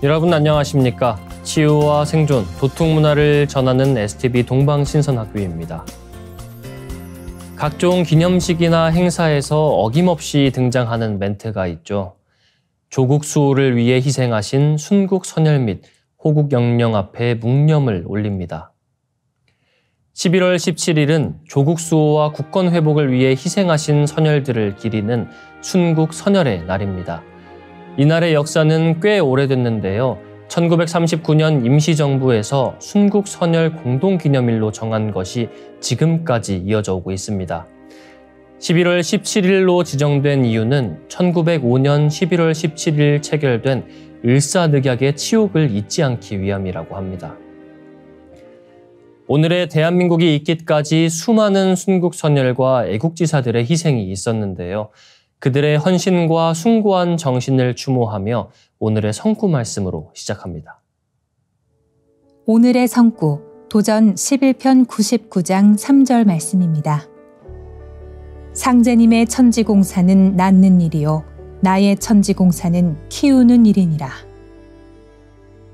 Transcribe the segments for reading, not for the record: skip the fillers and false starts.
여러분 안녕하십니까? 치유와 생존, 도통 문화를 전하는 STV 동방신선학교입니다. 각종 기념식이나 행사에서 어김없이 등장하는 멘트가 있죠. 조국 수호를 위해 희생하신 순국 선열 및 호국 영령 앞에 묵념을 올립니다. 11월 17일은 조국 수호와 국권 회복을 위해 희생하신 선열들을 기리는 순국 선열의 날입니다. 이날의 역사는 꽤 오래됐는데요. 1939년 임시정부에서 순국 선열 공동기념일로 정한 것이 지금까지 이어져 오고 있습니다. 11월 17일로 지정된 이유는 1905년 11월 17일 체결된 을사늑약의 치욕을 잊지 않기 위함이라고 합니다. 오늘의 대한민국이 있기까지 수많은 순국 선열과 애국지사들의 희생이 있었는데요. 그들의 헌신과 숭고한 정신을 추모하며 오늘의 성구 말씀으로 시작합니다. 오늘의 성구, 도전 11편 99장 3절 말씀입니다. 상제님의 천지공사는 낳는 일이요 나의 천지공사는 키우는 일이니라.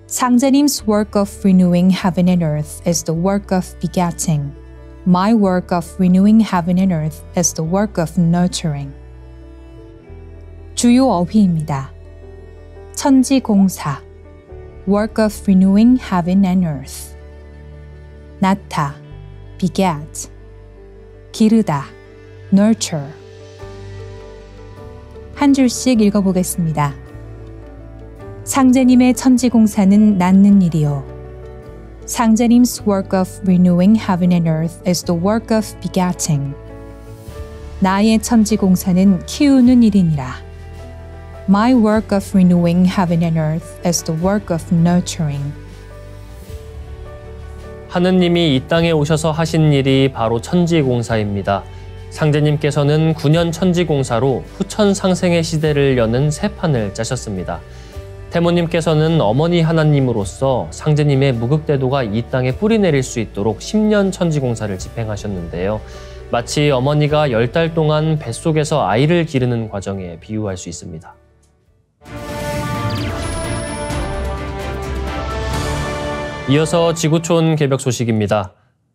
상제님's work of renewing heaven and earth is the work of begetting. My work of renewing heaven and earth is the work of nurturing. 주요 어휘입니다. 천지공사, work of renewing heaven and earth. 낳다, beget. 기르다, nurture. 한 줄씩 읽어보겠습니다. 상제님의 천지공사는 낳는 일이요. 상제님's work of renewing heaven and earth is the work of begetting. 나의 천지공사는 키우는 일이니라. My work of renewing heaven and earth is the work of nurturing. 하느님이 이 땅에 오셔서 하신 일이 바로 천지공사입니다. 상제님께서는 9년 천지공사로 후천상생의 시대를 여는 새 판을 짜셨습니다. 태모님께서는 어머니 하나님으로서 상제님의 무극대도가 이 땅에 뿌리내릴 수 있도록 10년 천지공사를 집행하셨는데요. 마치 어머니가 10달 동안 뱃속에서 아이를 기르는 과정에 비유할 수 있습니다. 이어서 지구촌 개벽 소식입니다.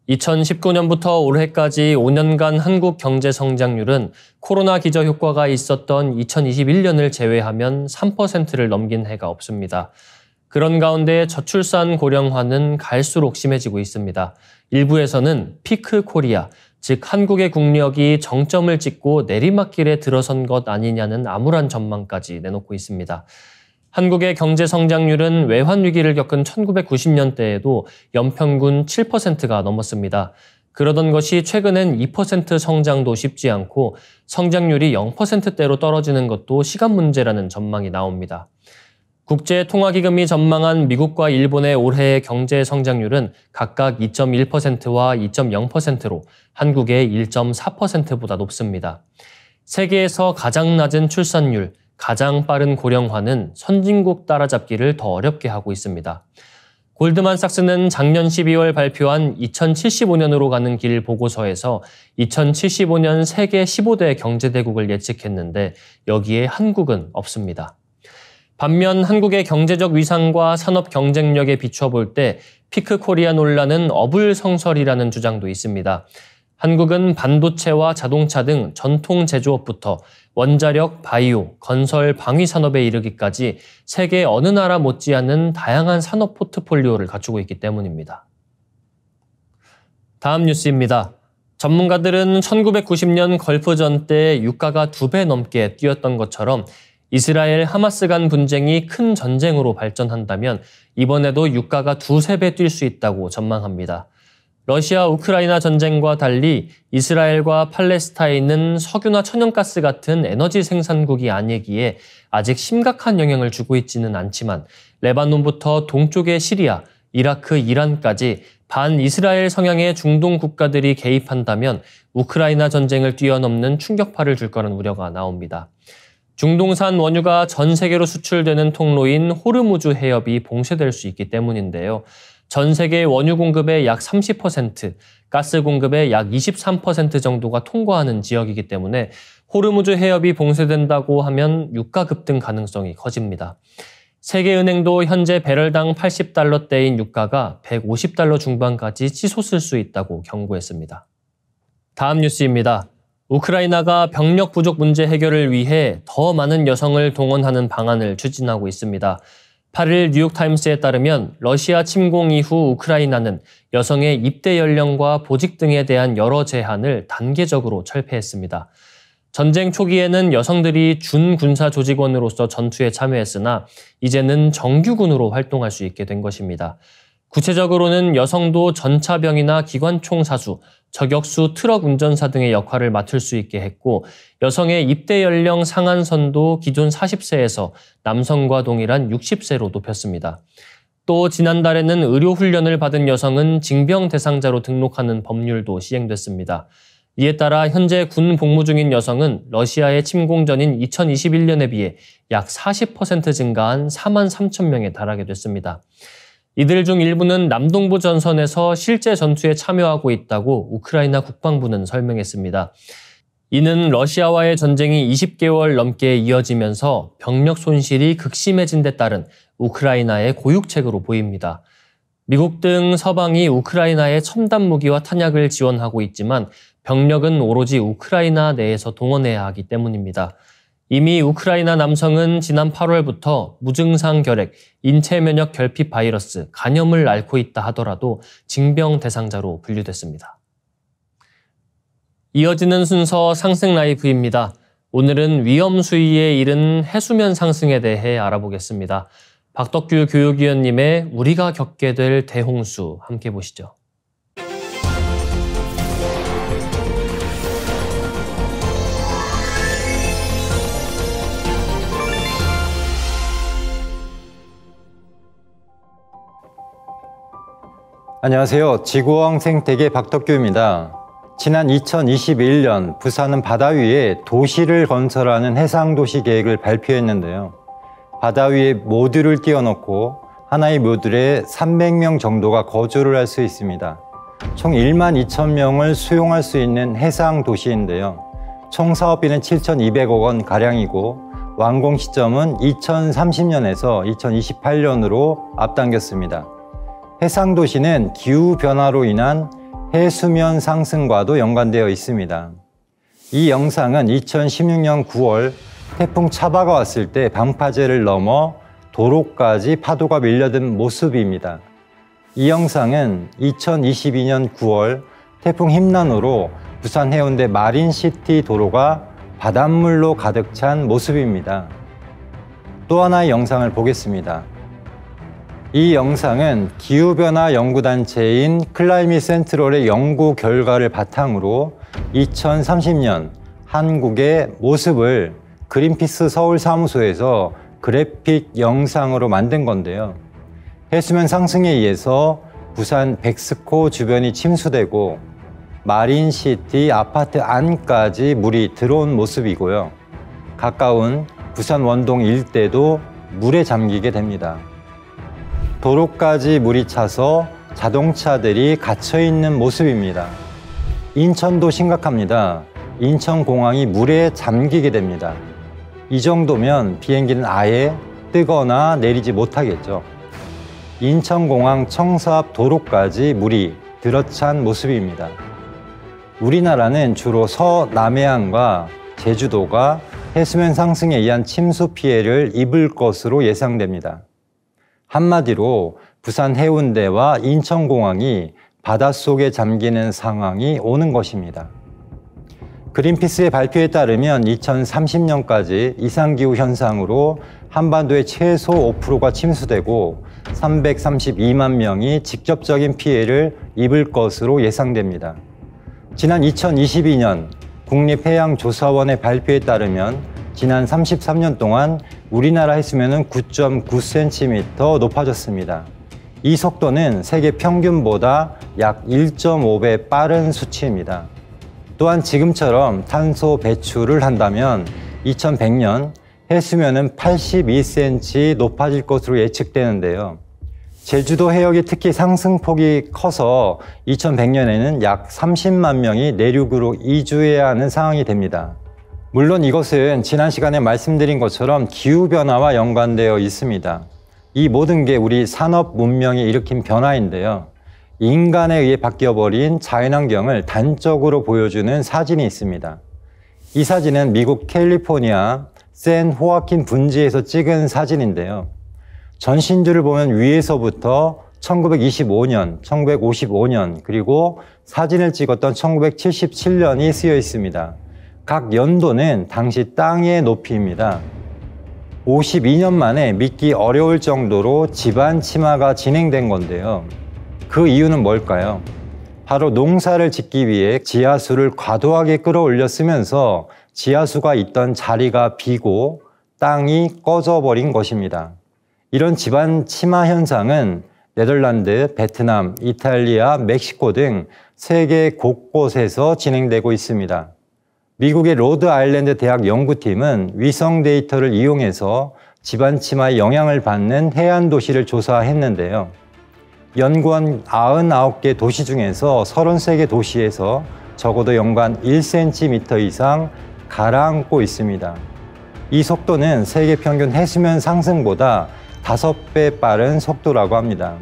2019년부터 올해까지 5년간 한국 경제 성장률은 코로나 기저 효과가 있었던 2021년을 제외하면 3%를 넘긴 해가 없습니다. 그런 가운데 저출산 고령화는 갈수록 심해지고 있습니다. 일부에서는 피크 코리아, 즉 한국의 국력이 정점을 찍고 내리막길에 들어선 것 아니냐는 암울한 전망까지 내놓고 있습니다. 한국의 경제 성장률은 외환 위기를 겪은 1990년대에도 연평균 7%가 넘었습니다. 그러던 것이 최근엔 2% 성장도 쉽지 않고 성장률이 0%대로 떨어지는 것도 시간 문제라는 전망이 나옵니다. 국제통화기금이 전망한 미국과 일본의 올해의 경제 성장률은 각각 2.1%와 2.0%로 한국의 1.4%보다 높습니다. 세계에서 가장 낮은 출산율, 가장 빠른 고령화는 선진국 따라잡기를 더 어렵게 하고 있습니다. 골드만삭스는 작년 12월 발표한 2075년으로 가는 길 보고서에서 2075년 세계 15대 경제대국을 예측했는데 여기에 한국은 없습니다. 반면 한국의 경제적 위상과 산업 경쟁력에 비춰볼 때 피크 코리아 논란은 어불성설이라는 주장도 있습니다. 한국은 반도체와 자동차 등 전통 제조업부터 원자력, 바이오, 건설, 방위 산업에 이르기까지 세계 어느 나라 못지않은 다양한 산업 포트폴리오를 갖추고 있기 때문입니다. 다음 뉴스입니다. 전문가들은 1990년 걸프전 때 유가가 2배 넘게 뛰었던 것처럼 이스라엘 하마스 간 분쟁이 큰 전쟁으로 발전한다면 이번에도 유가가 2~3배 뛸 수 있다고 전망합니다. 러시아 우크라이나 전쟁과 달리 이스라엘과 팔레스타인은 석유나 천연가스 같은 에너지 생산국이 아니기에 아직 심각한 영향을 주고 있지는 않지만 레바논부터 동쪽의 시리아, 이라크, 이란까지 반이스라엘 성향의 중동 국가들이 개입한다면 우크라이나 전쟁을 뛰어넘는 충격파를 줄 거라는 우려가 나옵니다. 중동산 원유가 전 세계로 수출되는 통로인 호르무즈 해협이 봉쇄될 수 있기 때문인데요. 전 세계 원유 공급의 약 30%, 가스 공급의 약 23% 정도가 통과하는 지역이기 때문에 호르무즈 해협이 봉쇄된다고 하면 유가 급등 가능성이 커집니다. 세계은행도 현재 배럴당 80달러대인 유가가 150달러 중반까지 치솟을 수 있다고 경고했습니다. 다음 뉴스입니다. 우크라이나가 병력 부족 문제 해결을 위해 더 많은 여성을 동원하는 방안을 추진하고 있습니다. 8일 뉴욕타임스에 따르면 러시아 침공 이후 우크라이나는 여성의 입대 연령과 보직 등에 대한 여러 제한을 단계적으로 철폐했습니다. 전쟁 초기에는 여성들이 준군사 조직원으로서 전투에 참여했으나 이제는 정규군으로 활동할 수 있게 된 것입니다. 구체적으로는 여성도 전차병이나 기관총 사수, 저격수 트럭 운전사 등의 역할을 맡을 수 있게 했고 여성의 입대 연령 상한선도 기존 40세에서 남성과 동일한 60세로 높였습니다. 또 지난달에는 의료훈련을 받은 여성은 징병 대상자로 등록하는 법률도 시행됐습니다. 이에 따라 현재 군 복무 중인 여성은 러시아의 침공 전인 2021년에 비해 약 40% 증가한 4만 3천 명에 달하게 됐습니다. 이들 중 일부는 남동부 전선에서 실제 전투에 참여하고 있다고 우크라이나 국방부는 설명했습니다. 이는 러시아와의 전쟁이 20개월 넘게 이어지면서 병력 손실이 극심해진 데 따른 우크라이나의 고육책으로 보입니다. 미국 등 서방이 우크라이나에 첨단 무기와 탄약을 지원하고 있지만 병력은 오로지 우크라이나 내에서 동원해야 하기 때문입니다. 이미 우크라이나 남성은 지난 8월부터 무증상 결핵, 인체 면역 결핍 바이러스, 간염을 앓고 있다 하더라도 징병 대상자로 분류됐습니다. 이어지는 순서 상승 라이브입니다. 오늘은 위험 수위에 이른 해수면 상승에 대해 알아보겠습니다. 박덕규 교육위원님의 우리가 겪게 될 대홍수 함께 보시죠. 안녕하세요. 지구어항 생태계 박덕규입니다. 지난 2021년 부산은 바다 위에 도시를 건설하는 해상도시 계획을 발표했는데요. 바다 위에 모듈을 띄워놓고 하나의 모듈에 300명 정도가 거주를 할 수 있습니다. 총 1만 2천 명을 수용할 수 있는 해상도시인데요. 총 사업비는 7,200억 원 가량이고 완공 시점은 2030년에서 2028년으로 앞당겼습니다. 해상도시는 기후변화로 인한 해수면 상승과도 연관되어 있습니다. 이 영상은 2016년 9월 태풍 차바가 왔을 때 방파제를 넘어 도로까지 파도가 밀려든 모습입니다. 이 영상은 2022년 9월 태풍 힘난으로 부산 해운대 마린시티 도로가 바닷물로 가득 찬 모습입니다. 또 하나의 영상을 보겠습니다. 이 영상은 기후변화 연구단체인 클라이밋 센트럴의 연구 결과를 바탕으로 2030년 한국의 모습을 그린피스 서울 사무소에서 그래픽 영상으로 만든 건데요. 해수면 상승에 의해서 부산 백스코 주변이 침수되고 마린시티 아파트 안까지 물이 들어온 모습이고요. 가까운 부산 원동 일대도 물에 잠기게 됩니다. 도로까지 물이 차서 자동차들이 갇혀있는 모습입니다. 인천도 심각합니다. 인천공항이 물에 잠기게 됩니다. 이 정도면 비행기는 아예 뜨거나 내리지 못하겠죠. 인천공항 청사 앞 도로까지 물이 들어찬 모습입니다. 우리나라는 주로 서남해안과 제주도가 해수면 상승에 의한 침수 피해를 입을 것으로 예상됩니다. 한마디로 부산 해운대와 인천공항이 바닷속에 잠기는 상황이 오는 것입니다. 그린피스의 발표에 따르면 2030년까지 이상기후 현상으로 한반도의 최소 5%가 침수되고 332만 명이 직접적인 피해를 입을 것으로 예상됩니다. 지난 2022년 국립해양조사원의 발표에 따르면 지난 33년 동안 우리나라 해수면은 9.9cm 높아졌습니다. 이 속도는 세계 평균보다 약 1.5배 빠른 수치입니다. 또한 지금처럼 탄소 배출을 한다면 2100년 해수면은 82cm 높아질 것으로 예측되는데요. 제주도 해역이 특히 상승폭이 커서 2100년에는 약 30만 명이 내륙으로 이주해야 하는 상황이 됩니다. 물론 이것은 지난 시간에 말씀드린 것처럼 기후변화와 연관되어 있습니다. 이 모든 게 우리 산업 문명이 일으킨 변화인데요. 인간에 의해 바뀌어버린 자연환경을 단적으로 보여주는 사진이 있습니다. 이 사진은 미국 캘리포니아 샌 호아킨 분지에서 찍은 사진인데요. 전신주를 보면 위에서부터 1925년, 1955년, 그리고 사진을 찍었던 1977년이 쓰여 있습니다. 각 연도는 당시 땅의 높이입니다. 52년 만에 믿기 어려울 정도로 지반 침하가 진행된 건데요. 그 이유는 뭘까요? 바로 농사를 짓기 위해 지하수를 과도하게 끌어올려 쓰면서 지하수가 있던 자리가 비고 땅이 꺼져버린 것입니다. 이런 지반 침하 현상은 네덜란드, 베트남, 이탈리아, 멕시코 등 세계 곳곳에서 진행되고 있습니다. 미국의 로드 아일랜드 대학 연구팀은 위성 데이터를 이용해서 지반 침하의 영향을 받는 해안 도시를 조사했는데요. 연구한 99개 도시 중에서 33개 도시에서 적어도 연간 1cm 이상 가라앉고 있습니다. 이 속도는 세계 평균 해수면 상승보다 5배 빠른 속도라고 합니다.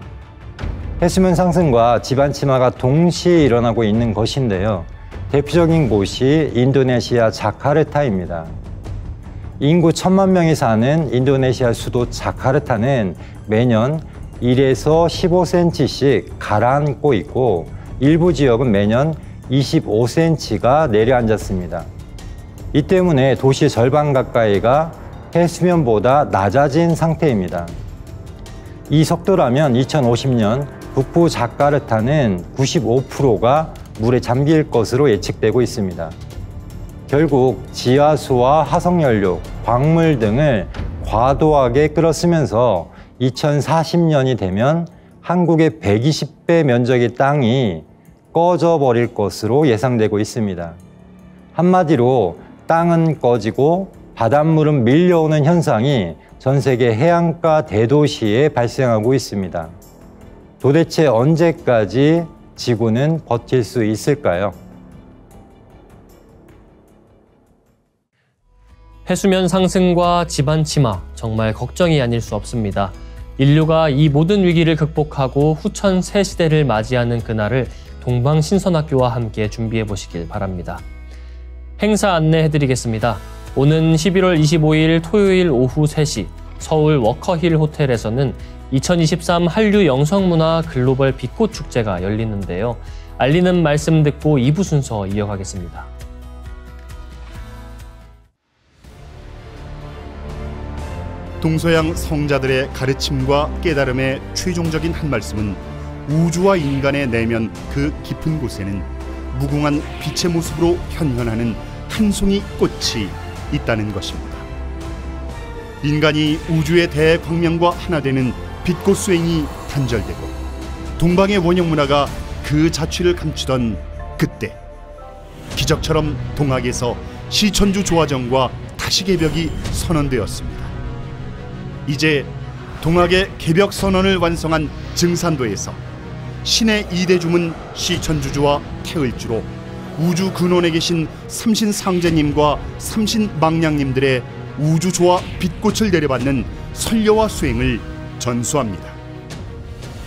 해수면 상승과 지반 침하가 동시에 일어나고 있는 것인데요. 대표적인 곳이 인도네시아 자카르타입니다. 인구 1000만 명이 사는 인도네시아 수도 자카르타는 매년 1에서 15cm씩 가라앉고 있고 일부 지역은 매년 25cm가 내려앉았습니다. 이 때문에 도시의 절반 가까이가 해수면보다 낮아진 상태입니다. 이 속도라면 2050년 북부 자카르타는 95%가 물에 잠길 것으로 예측되고 있습니다. 결국 지하수와 화석연료, 광물 등을 과도하게 끌어쓰면서 2040년이 되면 한국의 120배 면적의 땅이 꺼져버릴 것으로 예상되고 있습니다. 한마디로 땅은 꺼지고 바닷물은 밀려오는 현상이 전 세계 해안가 대도시에 발생하고 있습니다. 도대체 언제까지 지구는 버틸 수 있을까요? 해수면 상승과 지반 침하, 정말 걱정이 아닐 수 없습니다. 인류가 이 모든 위기를 극복하고 후천 새 시대를 맞이하는 그날을 동방신선학교와 함께 준비해 보시길 바랍니다. 행사 안내해드리겠습니다. 오는 11월 25일 토요일 오후 3시 서울 워커힐 호텔에서는 2023 한류 영성문화 글로벌 빛꽃 축제가 열리는데요. 알리는 말씀 듣고 2부 순서 이어가겠습니다. 동서양 성자들의 가르침과 깨달음의 최종적인 한 말씀은 우주와 인간의 내면 그 깊은 곳에는 무궁한 빛의 모습으로 현현하는 한 송이 꽃이 있다는 것입니다. 인간이 우주의 대광명과 하나 되는 빛꽃 수행이 단절되고 동방의 원형 문화가 그 자취를 감추던 그때 기적처럼 동학에서 시천주 조화정과 다시 개벽이 선언되었습니다. 이제 동학의 개벽 선언을 완성한 증산도에서 신의 2대 주문 시천주주와 태을주로 우주 근원에 계신 삼신상제님과 삼신망량님들의 우주조화 빛꽃을 내려받는 선려와 수행을 전수합니다.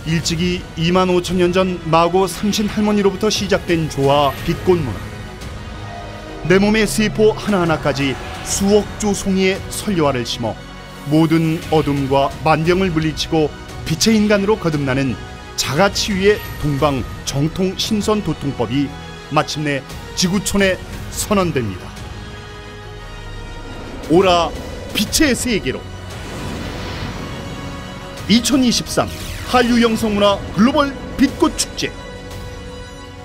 일찍이 25,000년 전 마고 삼신할머니로부터 시작된 조화 빛꽃 문화. 내 몸의 세포 하나하나까지 수억 조 송이의 선려화를 심어 모든 어둠과 만병을 물리치고 빛의 인간으로 거듭나는 자가치유의 동방 정통 신선 도통법이 마침내 지구촌에 선언됩니다. 오라 빛의 세계로 2023 한류 영성문화 글로벌 빛꽃 축제,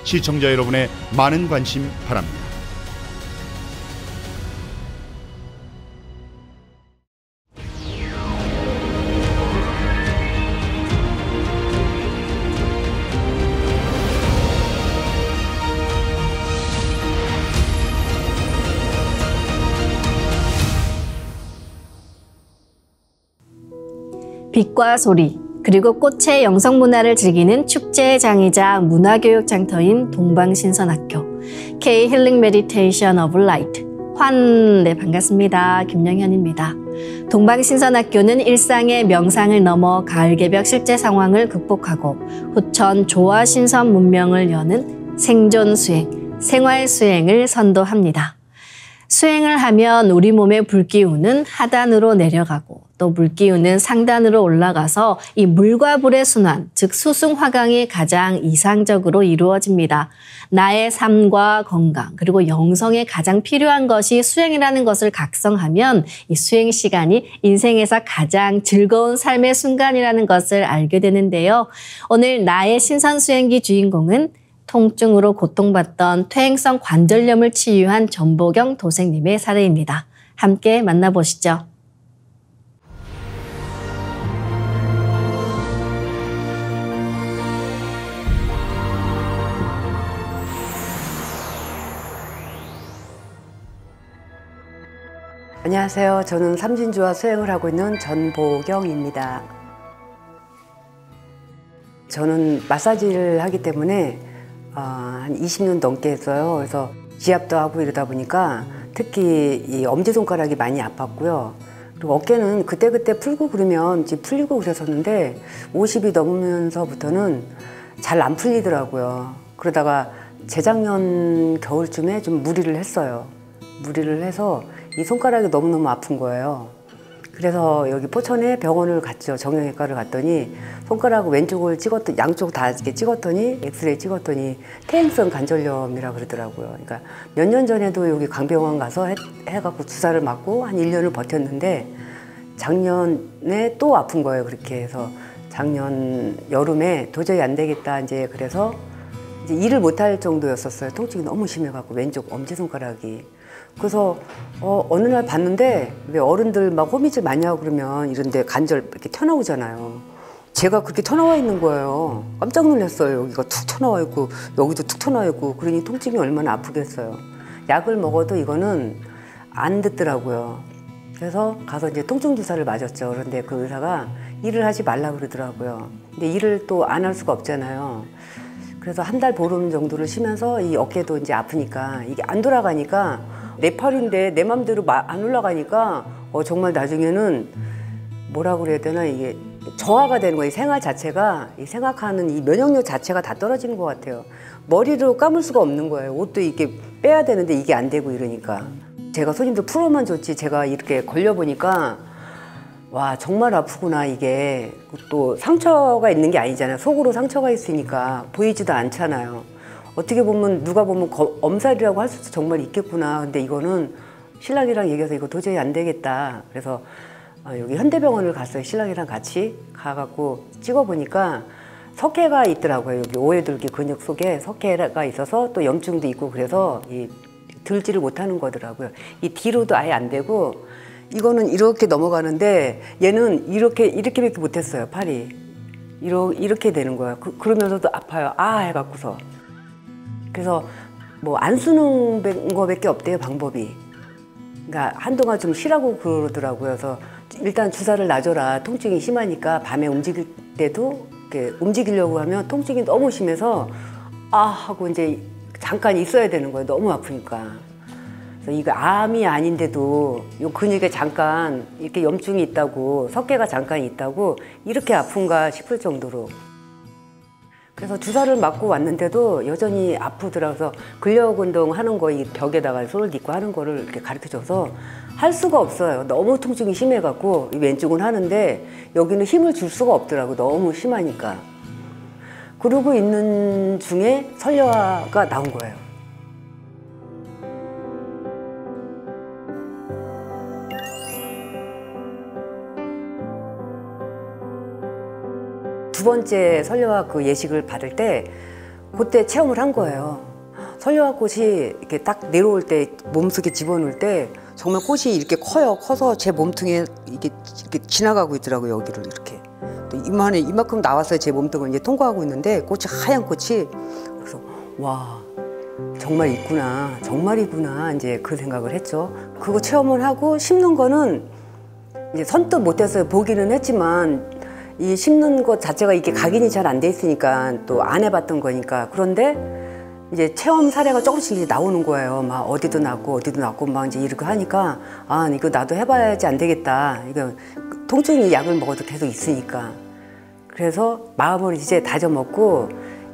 시청자 여러분의 많은 관심 바랍니다. 빛과 소리, 그리고 꽃의 영성문화를 즐기는 축제의 장이자 문화교육 장터인 동방신선학교 K 힐링 메디테이션 오브 라이트 환, 네 반갑습니다. 김영현입니다. 동방신선학교는 일상의 명상을 넘어 가을개벽 실제 상황을 극복하고 후천 조화신선 문명을 여는 생존 수행, 생활 수행을 선도합니다. 수행을 하면 우리 몸의 불기운은 하단으로 내려가고 또 물기운은 상단으로 올라가서 이 물과 불의 순환, 즉 수승화강이 가장 이상적으로 이루어집니다. 나의 삶과 건강 그리고 영성에 가장 필요한 것이 수행이라는 것을 각성하면 이 수행 시간이 인생에서 가장 즐거운 삶의 순간이라는 것을 알게 되는데요. 오늘 나의 신선수행기 주인공은 통증으로 고통받던 퇴행성 관절염을 치유한 전보경 도생님의 사례입니다. 함께 만나보시죠. 안녕하세요. 저는 삼진주와 수행을 하고 있는 전보경입니다. 저는 마사지를 하기 때문에 한 20년 넘게 했어요. 그래서 지압도 하고 이러다 보니까 특히 이 엄지손가락이 많이 아팠고요. 그리고 어깨는 그때그때 풀고 그러면 이제 풀리고 그랬었는데 50이 넘으면서부터는 잘 안 풀리더라고요. 그러다가 재작년 겨울쯤에 좀 무리를 했어요. 무리를 해서 이 손가락이 너무너무 아픈 거예요. 그래서 여기 포천에 병원을 갔죠. 정형외과를 갔더니 손가락 왼쪽을 찍었더니 양쪽 다 이렇게 찍었더니 엑스레이 찍었더니 퇴행성 관절염이라 그러더라고요. 그러니까 몇 년 전에도 여기 강병원 가서 해갖고 주사를 맞고 한 1년을 버텼는데 작년에 또 아픈 거예요. 그렇게 해서 작년 여름에 도저히 안 되겠다 이제 그래서 이제 일을 못할 정도였었어요. 통증이 너무 심해갖고 왼쪽 엄지손가락이. 그래서 어느 날 봤는데 왜 어른들 막 호미질 많이 하고 그러면 이런데 관절 이렇게 튀어나오잖아요. 제가 그렇게 튀어나와 있는 거예요. 깜짝 놀랐어요. 여기가 툭 튀어나와 있고 여기도 툭 튀어나와 있고 그러니 통증이 얼마나 아프겠어요. 약을 먹어도 이거는 안 듣더라고요. 그래서 가서 이제 통증 주사를 맞았죠. 그런데 그 의사가 일을 하지 말라 그러더라고요. 근데 일을 또 안 할 수가 없잖아요. 그래서 한 달 보름 정도를 쉬면서 이 어깨도 이제 아프니까 이게 안 돌아가니까 내 팔인데 내 맘대로 안 올라가니까 정말 나중에는 뭐라 그래야 되나 이게 저하가 되는 거예요. 이 생활 자체가 이 생각하는 이 면역력 자체가 다 떨어지는 것 같아요. 머리로 감을 수가 없는 거예요. 옷도 이렇게 빼야 되는데 이게 안 되고 이러니까 제가 손님들 풀어만 줬지 제가 이렇게 걸려보니까 와 정말 아프구나. 이게 또 상처가 있는 게 아니잖아요. 속으로 상처가 있으니까 보이지도 않잖아요. 어떻게 보면 누가 보면 엄살이라고 할 수도 정말 있겠구나. 근데 이거는 신랑이랑 얘기해서 이거 도저히 안 되겠다. 그래서 여기 현대병원을 갔어요. 신랑이랑 같이 가갖고 찍어보니까 석회가 있더라고요. 여기 오해돌기 근육 속에 석회가 있어서 또 염증도 있고 그래서 들지를 못하는 거더라고요. 이 뒤로도 아예 안 되고 이거는 이렇게 넘어가는데 얘는 이렇게밖에 못했어요. 팔이 이렇게 되는 거예요. 그러면서도 아파요. 해갖고서. 그래서 뭐 안 쓰는 거밖에 없대요. 방법이. 그러니까 한동안 좀 쉬라고 그러더라고요. 그래서 일단 주사를 놔줘라. 통증이 심하니까 밤에 움직일 때도 이렇게 움직이려고 하면 통증이 너무 심해서 하고 이제 잠깐 있어야 되는 거예요. 너무 아프니까. 그래서 이거 암이 아닌데도 이 근육에 잠깐 이렇게 염증이 있다고 석회가 잠깐 있다고 이렇게 아픈가 싶을 정도로. 그래서 주사를 맞고 왔는데도 여전히 아프더라고요. 근력 운동 하는 거 이 벽에다가 손을 딛고 하는 거를 이렇게 가르쳐줘서 할 수가 없어요. 너무 통증이 심해갖고 왼쪽은 하는데 여기는 힘을 줄 수가 없더라고요. 너무 심하니까. 그러고 있는 중에 설려화가 나온 거예요. 두 번째 설려화 그 예식을 받을 때 그때 체험을 한 거예요. 설려화 꽃이 이렇게 딱 내려올 때 몸속에 집어넣을 때 정말 꽃이 이렇게 커요. 커서 제 몸통에 이렇게 지나가고 있더라고요. 여기를 이렇게 또 이만큼 나왔어요. 제 몸통을 이제 통과하고 있는데 꽃이 하얀 꽃이. 그래서 와 정말 있구나, 정말이구나 이제 그 생각을 했죠. 그거 체험을 하고 심는 거는 이제 선뜻 못했어요. 보기는 했지만. 이 심는 것 자체가 이게 각인이 잘 안 돼 있으니까 또 안 해봤던 거니까. 그런데 이제 체험 사례가 조금씩 이제 나오는 거예요. 막 어디도 낫고 막 이제 이렇게 하니까 아, 이거 나도 해봐야지 안 되겠다. 이거 통증이 약을 먹어도 계속 있으니까. 그래서 마음을 이제 다져먹고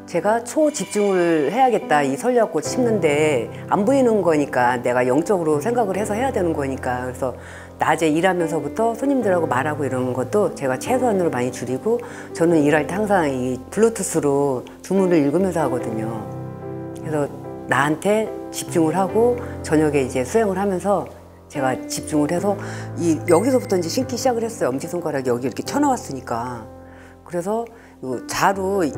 제가 초집중을 해야겠다. 이 설리학꽃 심는데 안 보이는 거니까 내가 영적으로 생각을 해서 해야 되는 거니까. 그래서 낮에 일하면서부터 손님들하고 말하고 이러는 것도 제가 최소한으로 많이 줄이고 저는 일할 때 항상 이 블루투스로 주문을 읽으면서 하거든요. 그래서 나한테 집중을 하고 저녁에 이제 수행을 하면서 제가 집중을 해서 여기서부터 이제 신기 시작을 했어요. 엄지손가락 여기 이렇게 쳐넣었으니까. 그래서 자루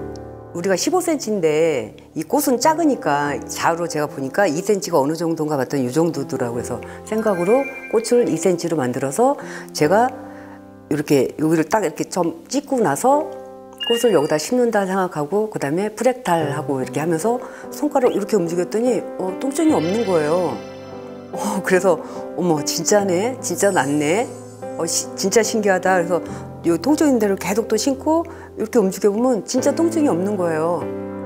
우리가 15cm인데 이 꽃은 작으니까 자루 제가 보니까 2cm가 어느 정도인가 봤더니 이 정도더라고요. 그래서 생각으로 꽃을 2cm로 만들어서 제가 이렇게 여기를 딱 이렇게 좀 찍고 나서 꽃을 여기다 심는다 생각하고 그다음에 프랙탈하고 이렇게 하면서 손가락 이렇게 움직였더니 통증이 없는 거예요. 그래서 어머 진짜네, 진짜 낫네, 진짜 신기하다. 그래서 이 통증인 대로 계속 또 신고 이렇게 움직여보면 진짜 통증이 없는 거예요.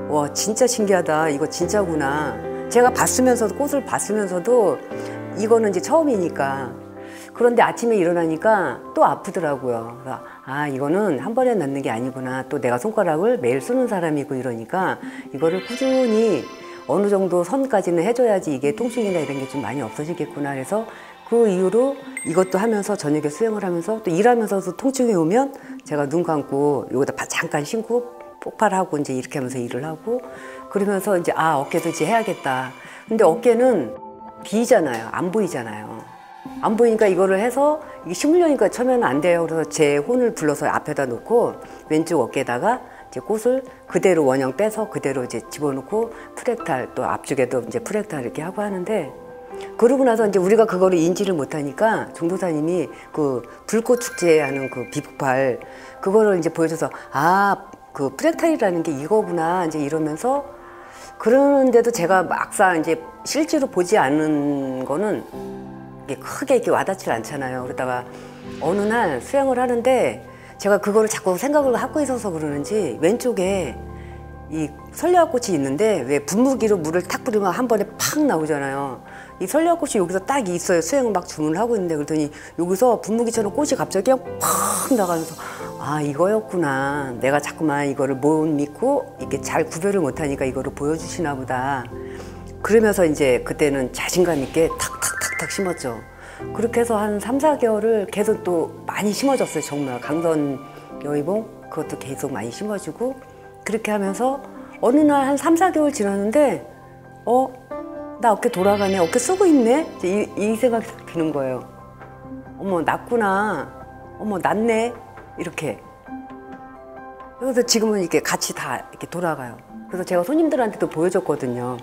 와 진짜 신기하다, 이거 진짜구나. 제가 봤으면서도 꽃을 봤으면서도 이거는 이제 처음이니까. 그런데 아침에 일어나니까 또 아프더라고요. 그래서 아 이거는 한 번에 낫는 게 아니구나. 또 내가 손가락을 매일 쓰는 사람이고 이러니까 이거를 꾸준히 어느 정도 선까지는 해줘야지 이게 통증이나 이런 게 좀 많이 없어지겠구나. 그래서 그 이후로 이것도 하면서 저녁에 수행을 하면서 또 일하면서도 통증이 오면 제가 눈 감고 여기다 잠깐 신고 폭발하고 이제 이렇게 하면서 일을 하고 그러면서 이제 아 어깨도 이제 해야겠다. 근데 어깨는 비잖아요. 안 보이잖아요. 안 보이니까 이거를 해서 이게 심으려니까 처음에는 안 돼요. 그래서 제 혼을 불러서 앞에다 놓고 왼쪽 어깨에다가 이제 꽃을 그대로 원형 빼서 그대로 이제 집어넣고 프랙탈 또 앞쪽에도 이제 프랙탈 이렇게 하고 하는데 그러고 나서 이제 우리가 그거를 인지를 못하니까 종도사님이 그 불꽃 축제하는 그 비폭발 그거를 이제 보여줘서 아 그 프랙탈이라는 게 이거구나 이제 이러면서 그러는데도 제가 막상 이제 실제로 보지 않는 거는 이게 크게 이렇게 와닿지 않잖아요. 그러다가 어느 날 수행을 하는데 제가 그거를 자꾸 생각을 하고 있어서 그러는지 왼쪽에 이 설리화꽃이 있는데 왜 분무기로 물을 탁 뿌리면 한 번에 팍 나오잖아요. 이 설리화꽃이 여기서 딱 있어요. 수행을 막 주문을 하고 있는데 그랬더니 여기서 분무기처럼 꽃이 갑자기 팍 나가면서 아 이거였구나. 내가 자꾸만 이거를 못 믿고 이렇게 잘 구별을 못하니까 이거를 보여주시나 보다. 그러면서 이제 그때는 자신감 있게 탁탁탁탁 심었죠. 그렇게 해서 한 3, 4개월을 계속 또 많이 심어졌어요. 정말 강선 여의봉 그것도 계속 많이 심어주고 그렇게 하면서 어느 날 한 3, 4개월 지났는데 나 어깨 돌아가네, 어깨 쓰고 있네 이 생각이 드는 거예요. 어머 낫구나, 어머 낫네 이렇게. 그래서 지금은 이렇게 같이 다 이렇게 돌아가요. 그래서 제가 손님들한테도 보여줬거든요.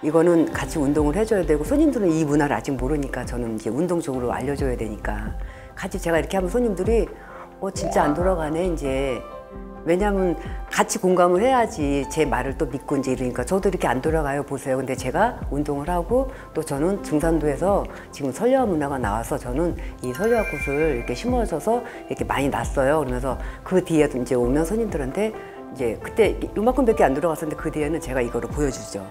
이거는 같이 운동을 해줘야 되고 손님들은 이 문화를 아직 모르니까 저는 이제 운동 쪽으로 알려줘야 되니까 같이 제가 이렇게 하면 손님들이 진짜 안 돌아가네 이제. 왜냐하면 같이 공감을 해야지 제 말을 또 믿고 이제 이러니까 저도 이렇게 안 돌아가요 보세요. 근데 제가 운동을 하고 또 저는 증산도에서 지금 설리화 문화가 나와서 저는 이 설리화 꽃을 이렇게 심어줘서 이렇게 많이 났어요. 그러면서 그 뒤에도 이제 오면 손님들한테 이제 그때 요만큼밖에 안 돌아갔었는데 그 뒤에는 제가 이거를 보여주죠.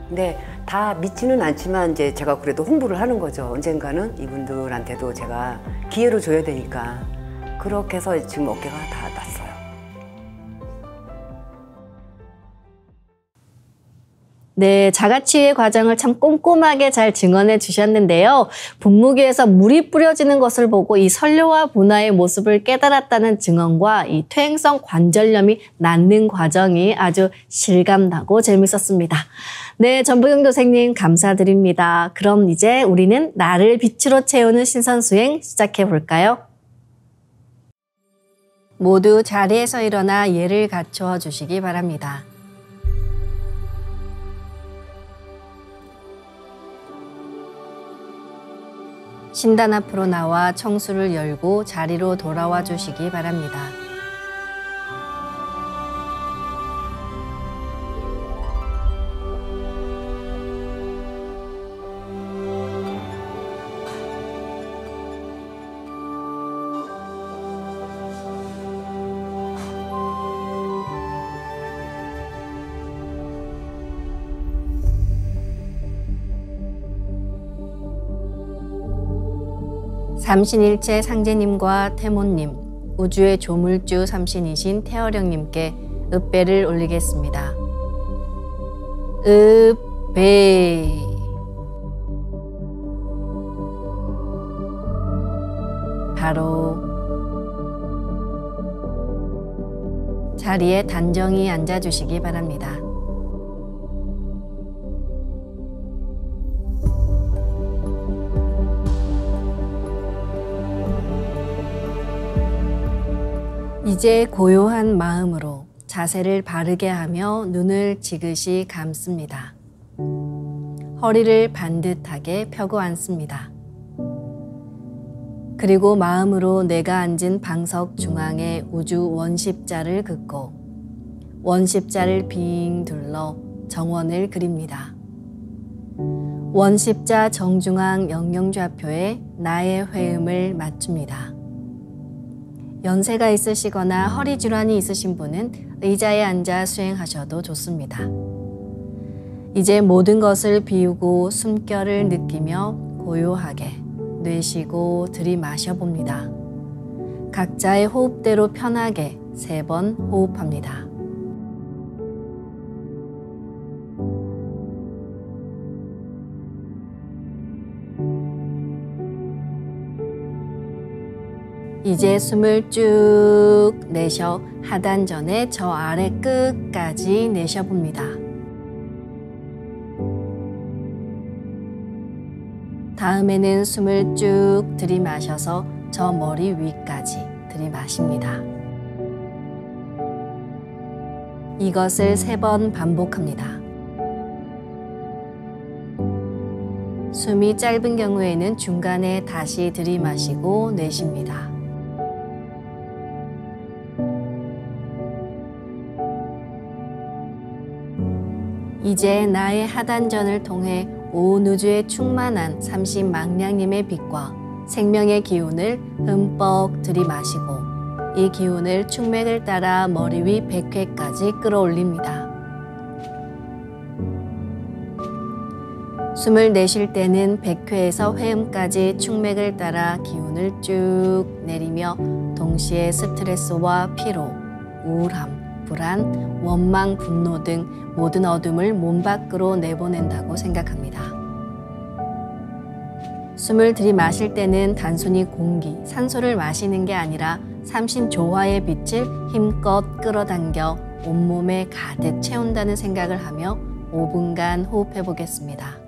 근데 다 믿지는 않지만 이제 제가 그래도 홍보를 하는 거죠. 언젠가는 이분들한테도 제가 기회를 줘야 되니까. 그렇게 해서 지금 어깨가 다 났어요. 네, 자가치유의 과정을 참 꼼꼼하게 잘 증언해 주셨는데요. 분무기에서 물이 뿌려지는 것을 보고 이 설료와 분화의 모습을 깨달았다는 증언과 이 퇴행성 관절염이 낫는 과정이 아주 실감나고 재밌었습니다. 네, 전부경 도생님 감사드립니다. 그럼 이제 우리는 나를 빛으로 채우는 신선수행 시작해 볼까요? 모두 자리에서 일어나 예를 갖춰 주시기 바랍니다. 신단 앞으로 나와 청수를 열고 자리로 돌아와 주시기 바랍니다. 삼신일체 상제님과 태모님, 우주의 조물주 삼신이신 태어령님께 읍배를 올리겠습니다. 읍배. 바로 자리에 단정히 앉아주시기 바랍니다. 이제 고요한 마음으로 자세를 바르게 하며 눈을 지그시 감습니다. 허리를 반듯하게 펴고 앉습니다. 그리고 마음으로 내가 앉은 방석 중앙에 우주 원십자를 긋고 원십자를 빙 둘러 정원을 그립니다. 원십자 정중앙 영영좌표에 나의 회음을 맞춥니다. 연세가 있으시거나 허리 질환이 있으신 분은 의자에 앉아 수행하셔도 좋습니다. 이제 모든 것을 비우고 숨결을 느끼며 고요하게 내쉬고 들이마셔 봅니다. 각자의 호흡대로 편하게 3번 호흡합니다. 이제 숨을 쭉 내쉬어 하단전에 저 아래 끝까지 내쉬어봅니다. 다음에는 숨을 쭉 들이마셔서 저 머리 위까지 들이마십니다. 이것을 3번 반복합니다. 숨이 짧은 경우에는 중간에 다시 들이마시고 내쉽니다. 이제 나의 하단전을 통해 온 우주에 충만한 삼신망량님의 빛과 생명의 기운을 흠뻑 들이마시고 이 기운을 충맥을 따라 머리 위 100회까지 끌어올립니다. 숨을 내쉴 때는 100회에서 회음까지 충맥을 따라 기운을 쭉 내리며 동시에 스트레스와 피로, 우울함, 불안, 원망, 분노 등 모든 어둠을 몸 밖으로 내보낸다고 생각합니다. 숨을 들이마실 때는 단순히 공기, 산소를 마시는 게 아니라 삼신 조화의 빛을 힘껏 끌어당겨 온몸에 가득 채운다는 생각을 하며 5분간 호흡해 보겠습니다.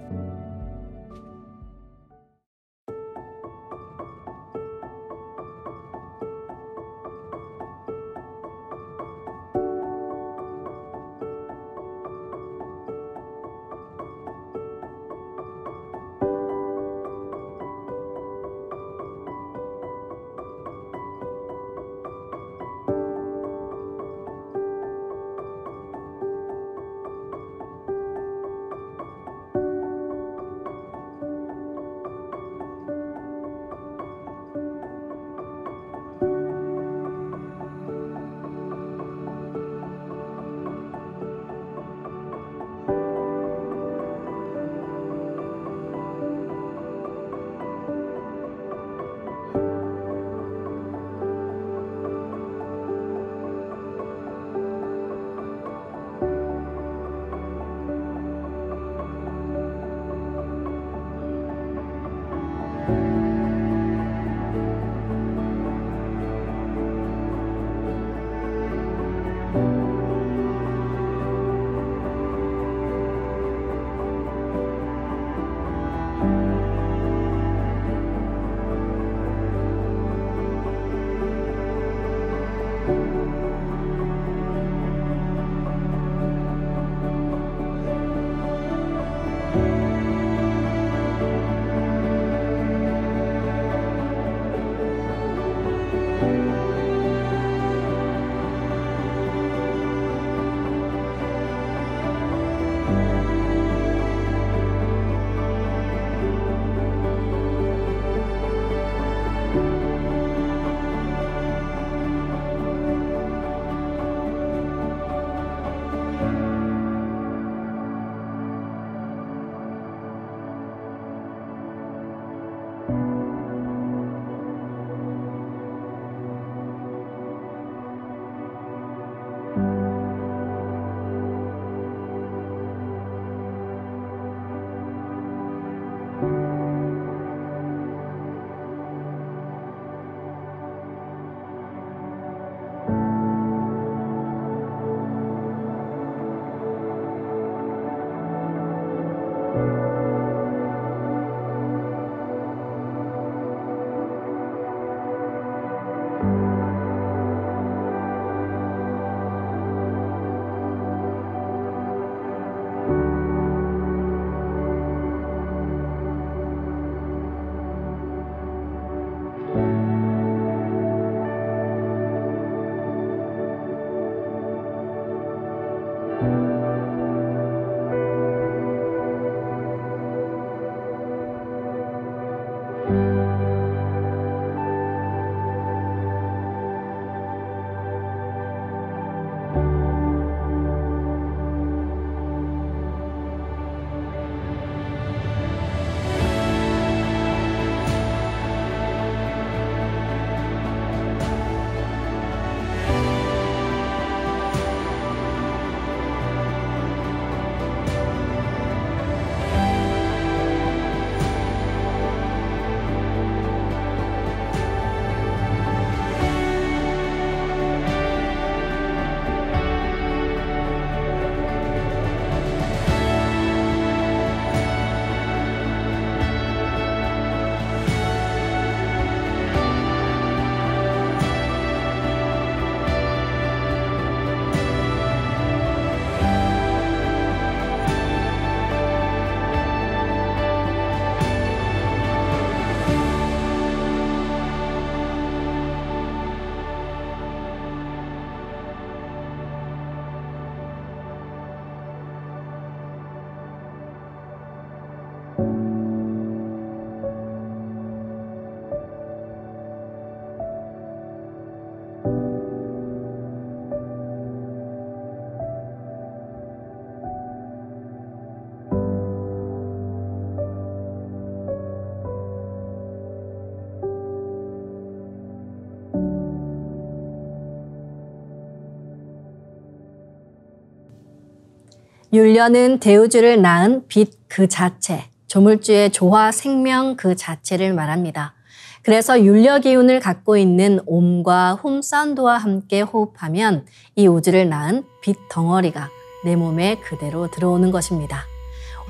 율려는 대우주를 낳은 빛 그 자체, 조물주의 조화 생명 그 자체를 말합니다. 그래서 율려 기운을 갖고 있는 옴과 훔사운드와 함께 호흡하면 이 우주를 낳은 빛 덩어리가 내 몸에 그대로 들어오는 것입니다.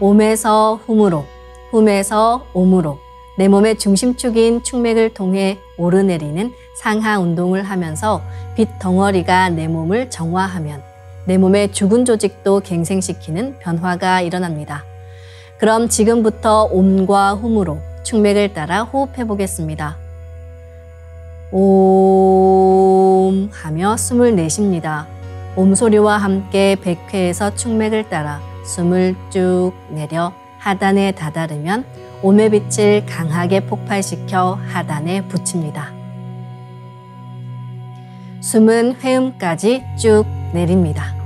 옴에서 훔으로, 훔에서 옴으로 내 몸의 중심축인 축맥을 통해 오르내리는 상하 운동을 하면서 빛 덩어리가 내 몸을 정화하면 내 몸의 죽은 조직도 갱생시키는 변화가 일어납니다. 그럼 지금부터 옴과 훔으로 축맥을 따라 호흡해 보겠습니다. 옴 하며 숨을 내쉽니다. 옴 소리와 함께 백회에서 축맥을 따라 숨을 쭉 내려 하단에 다다르면 옴의 빛을 강하게 폭발시켜 하단에 붙입니다. 숨은 회음까지 쭉 내립니다.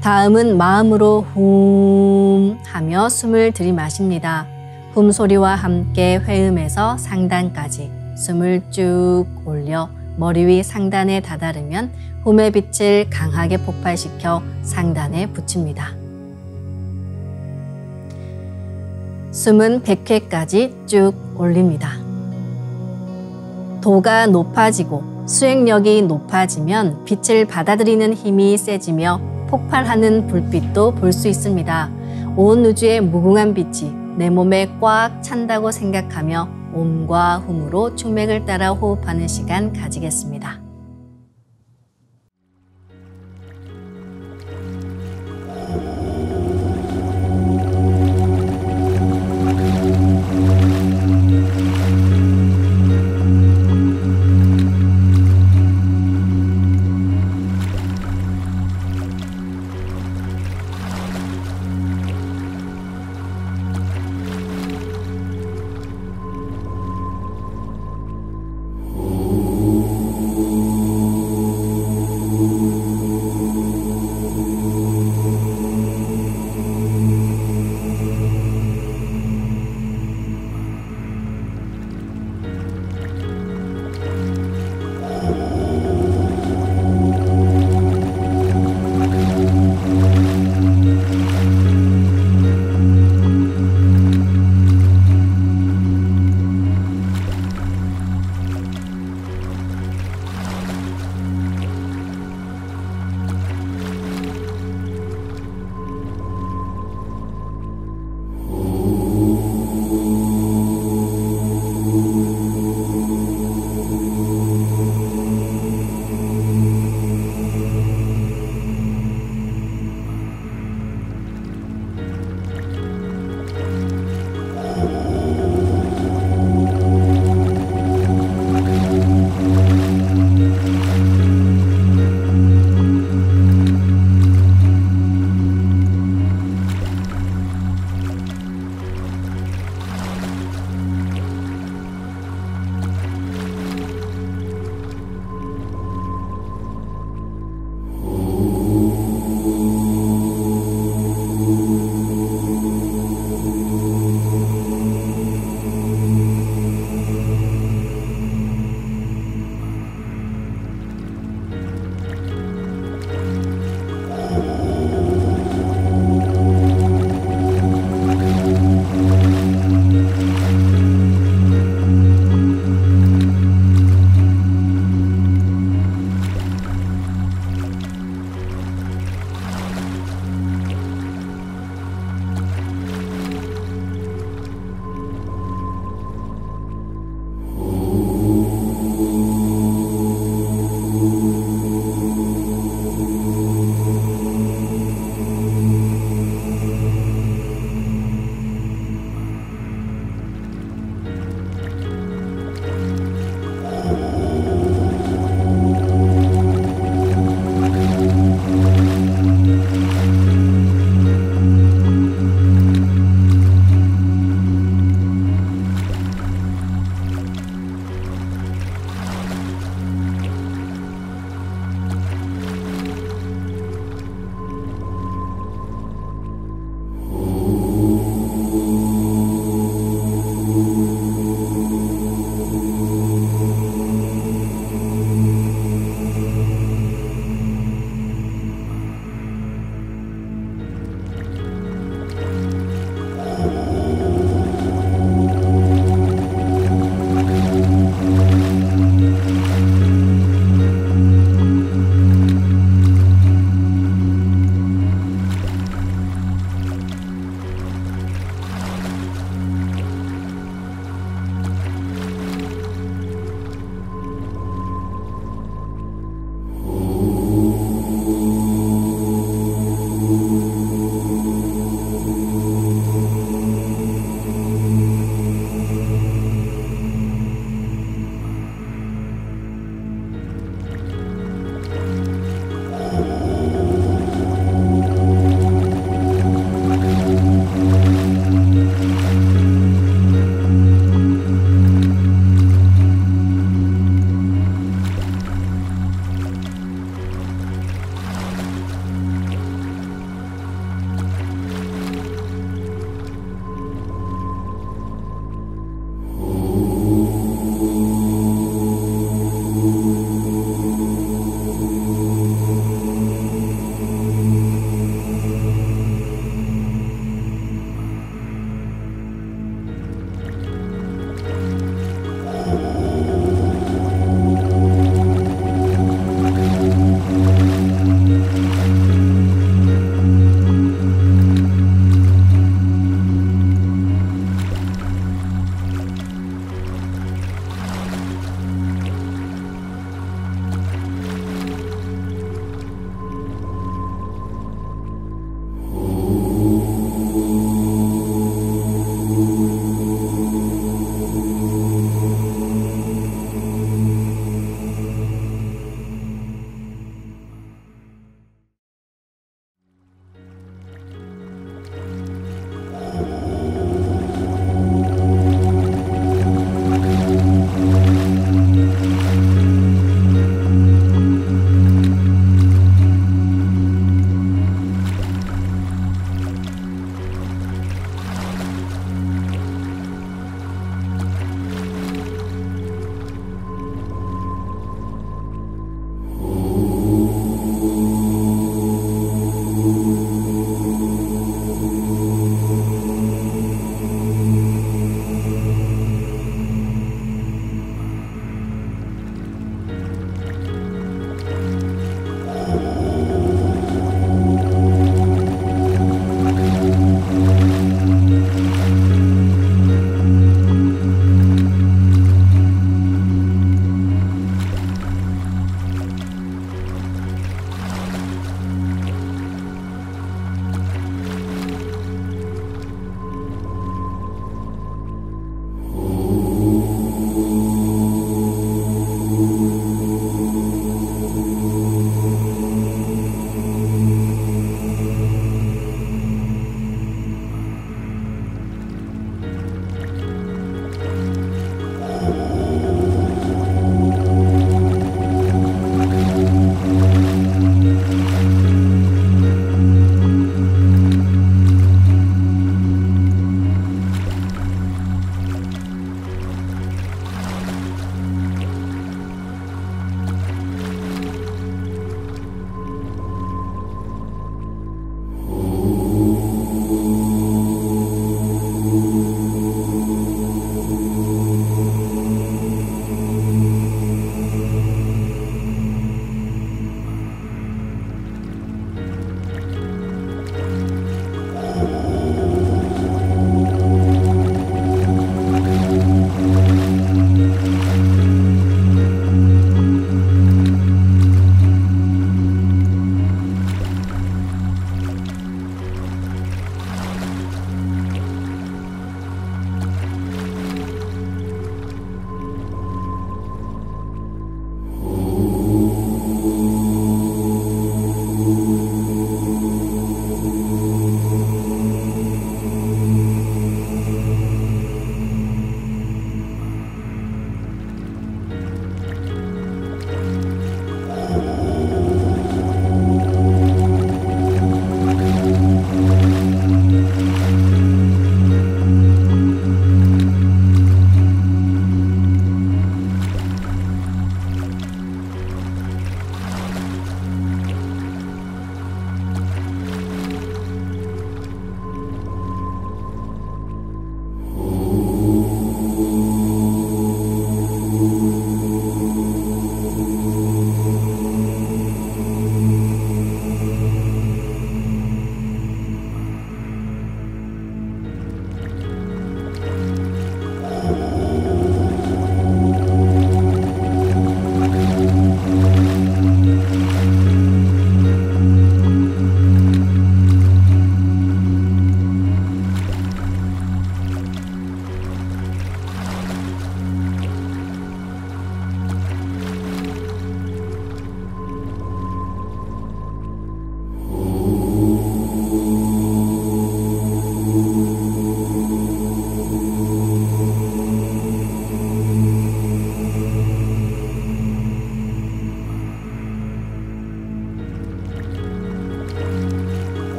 다음은 마음으로 훔 하며 숨을 들이마십니다. 훔 소리와 함께 회음에서 상단까지 숨을 쭉 올려 머리 위 상단에 다다르면 훔의 빛을 강하게 폭발시켜 상단에 붙입니다. 숨은 100회까지 쭉 올립니다. 도가 높아지고 수행력이 높아지면 빛을 받아들이는 힘이 세지며 폭발하는 불빛도 볼 수 있습니다. 온 우주의 무궁한 빛이 내 몸에 꽉 찬다고 생각하며 옴과 훔으로 축맥을 따라 호흡하는 시간 가지겠습니다.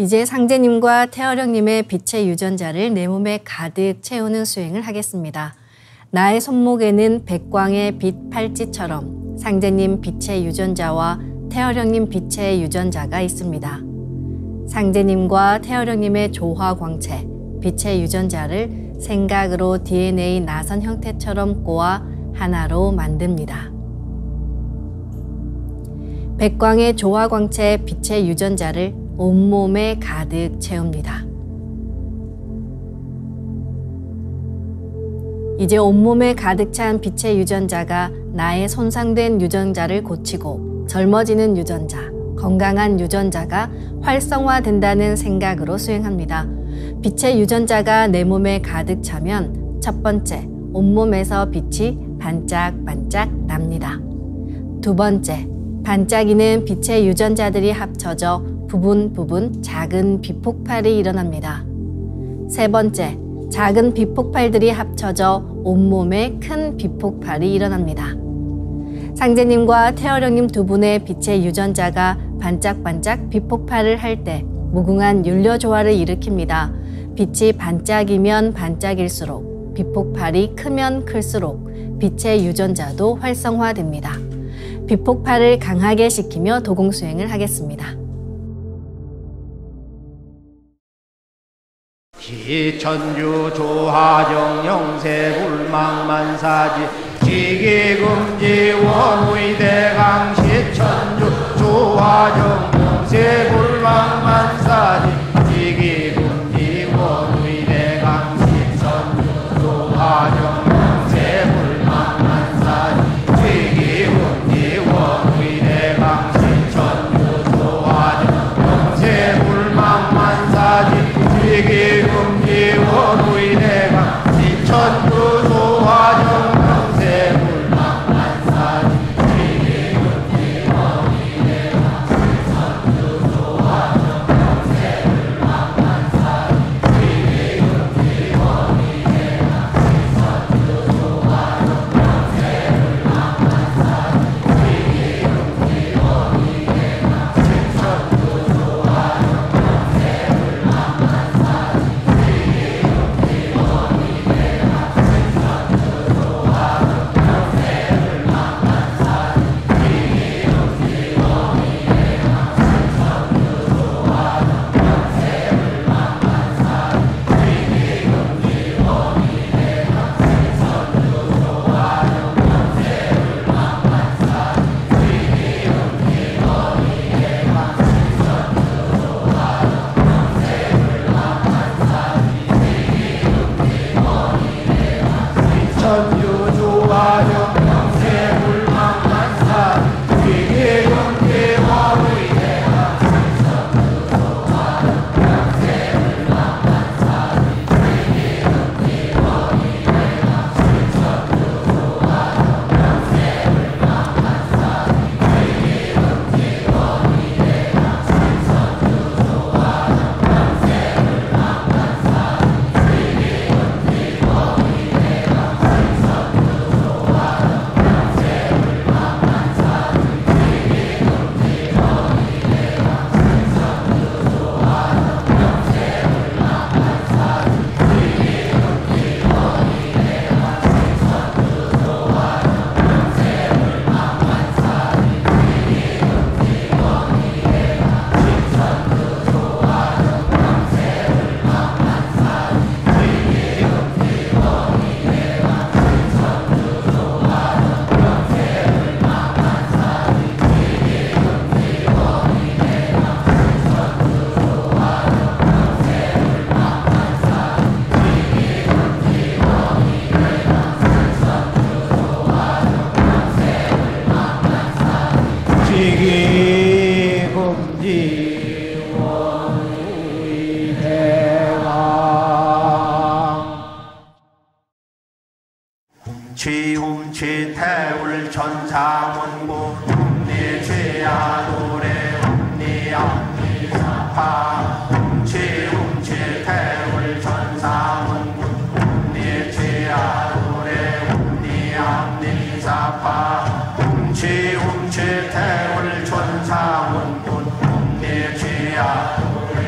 이제 상제님과 태어령님의 빛의 유전자를 내 몸에 가득 채우는 수행을 하겠습니다. 나의 손목에는 백광의 빛 팔찌처럼 상제님 빛의 유전자와 태어령님 빛의 유전자가 있습니다. 상제님과 태어령님의 조화광채, 빛의 유전자를 생각으로 DNA 나선 형태처럼 꼬아 하나로 만듭니다. 백광의 조화광채 빛의 유전자를 온몸에 가득 채웁니다. 이제 온몸에 가득 찬 빛의 유전자가 나의 손상된 유전자를 고치고 젊어지는 유전자, 건강한 유전자가 활성화된다는 생각으로 수행합니다. 빛의 유전자가 내 몸에 가득 차면 첫 번째, 온몸에서 빛이 반짝반짝 납니다. 두 번째, 반짝이는 빛의 유전자들이 합쳐져 부분 작은 빛폭발이 일어납니다. 세 번째, 작은 빛폭발들이 합쳐져 온몸에 큰 빛폭발이 일어납니다. 상제님과 태어령님 두 분의 빛의 유전자가 반짝반짝 빛폭발을 할 때 무궁한 율려조화를 일으킵니다. 빛이 반짝이면 반짝일수록 빛폭발이 크면 클수록 빛의 유전자도 활성화됩니다. 빛폭발을 강하게 시키며 도공수행을 하겠습니다. 기천주 조하정 영세불망만사지 지기금지 원의대강 시천주 조하정 영세불망만사지 지기금지 원의대강 시천주 조하정 영세불망만사지 지기금지 원의대강 시천주 조하정 영세불망만사지 지기금지 원의대강 시천주 조하정 영세불망만사지 지기금지 원의대강 시천주 조하정 영세불망만사지 지기금지 원의대강 시천주 조하정 영세불망만사지 지기금지 원의대강 시천주 조하정 지움치태울 천상원고 움니죄야도래 움니암니사파 지움치태울 천상원고 움니죄야도래 움니암니사파 지움치태울 천상원고 움니죄야도래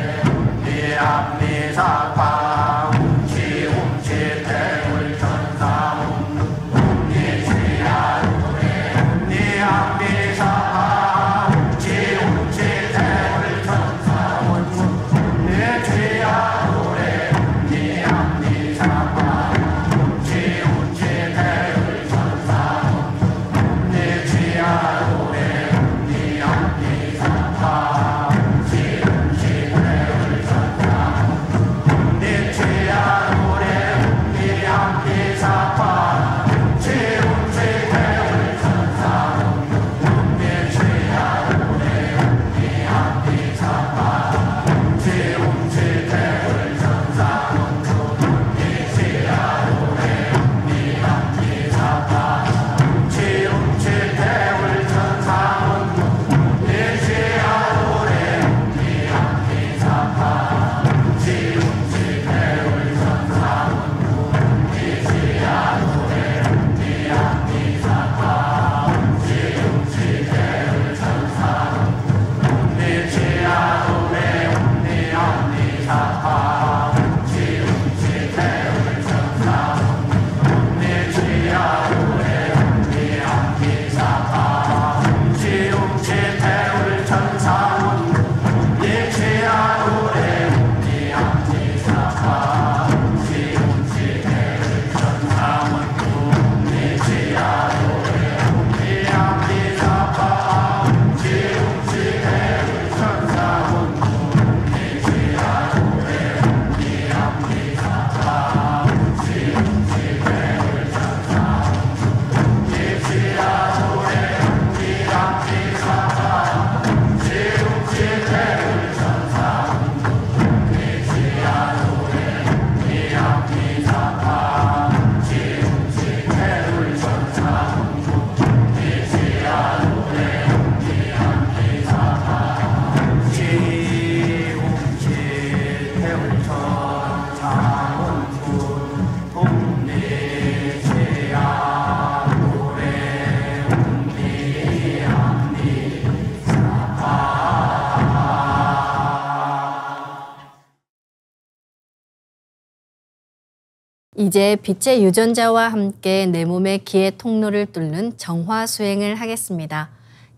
이제 빛의 유전자와 함께 내 몸의 기의 통로를 뚫는 정화 수행을 하겠습니다.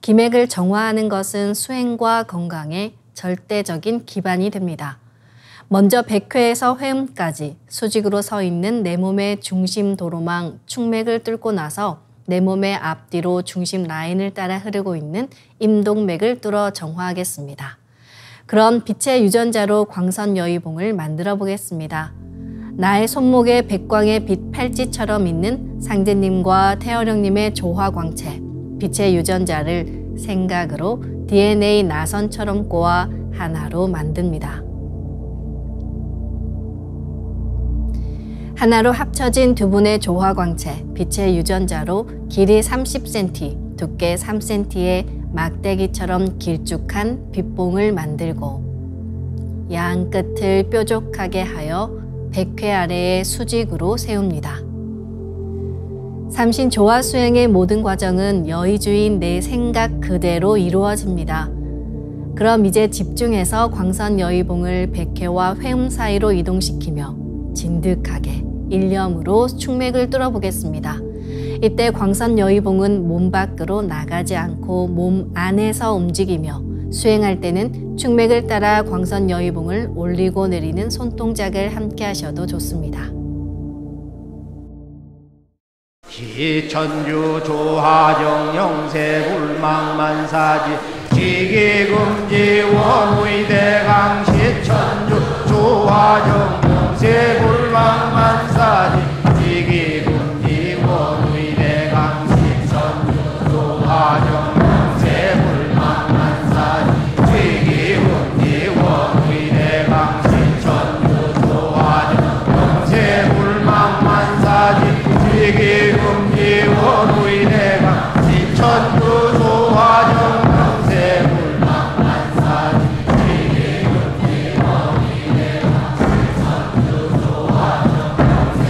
기맥을 정화하는 것은 수행과 건강에 절대적인 기반이 됩니다. 먼저 백회에서 회음까지 수직으로 서 있는 내 몸의 중심 도로망 충맥을 뚫고 나서 내 몸의 앞뒤로 중심 라인을 따라 흐르고 있는 임동맥을 뚫어 정화하겠습니다. 그런 빛의 유전자로 광선여의봉을 만들어 보겠습니다. 나의 손목에 백광의 빛 팔찌처럼 있는 상제님과 태어령님의 조화광채, 빛의 유전자를 생각으로 DNA 나선처럼 꼬아 하나로 만듭니다. 하나로 합쳐진 두 분의 조화광채, 빛의 유전자로 길이 30cm, 두께 3cm의 막대기처럼 길쭉한 빛봉을 만들고 양 끝을 뾰족하게 하여 백회 아래에 수직으로 세웁니다. 삼신 조화 수행의 모든 과정은 여의주인 내 생각 그대로 이루어집니다. 그럼 이제 집중해서 광선 여의봉을 백회와 회음 사이로 이동시키며 진득하게 일념으로 충맥을 뚫어보겠습니다. 이때 광선 여의봉은 몸 밖으로 나가지 않고 몸 안에서 움직이며 수행할 때는 충맥을 따라 광선 여의봉을 올리고 내리는 손동작을 함께 하셔도 좋습니다. 기천주 조하정 영세 불망만사지 지기금지 원의대강 시천주 조하정 영세 불망만사지 지기금지 원의대강 시천주 조하정 영세 불망만사지 지기금지 원의대강 시천주 조하정 영세 불망만사지 지기금지 원의대강 시천주 조하정 영세 불망만사지 지기금지 원의대강 시천주 조하정 영세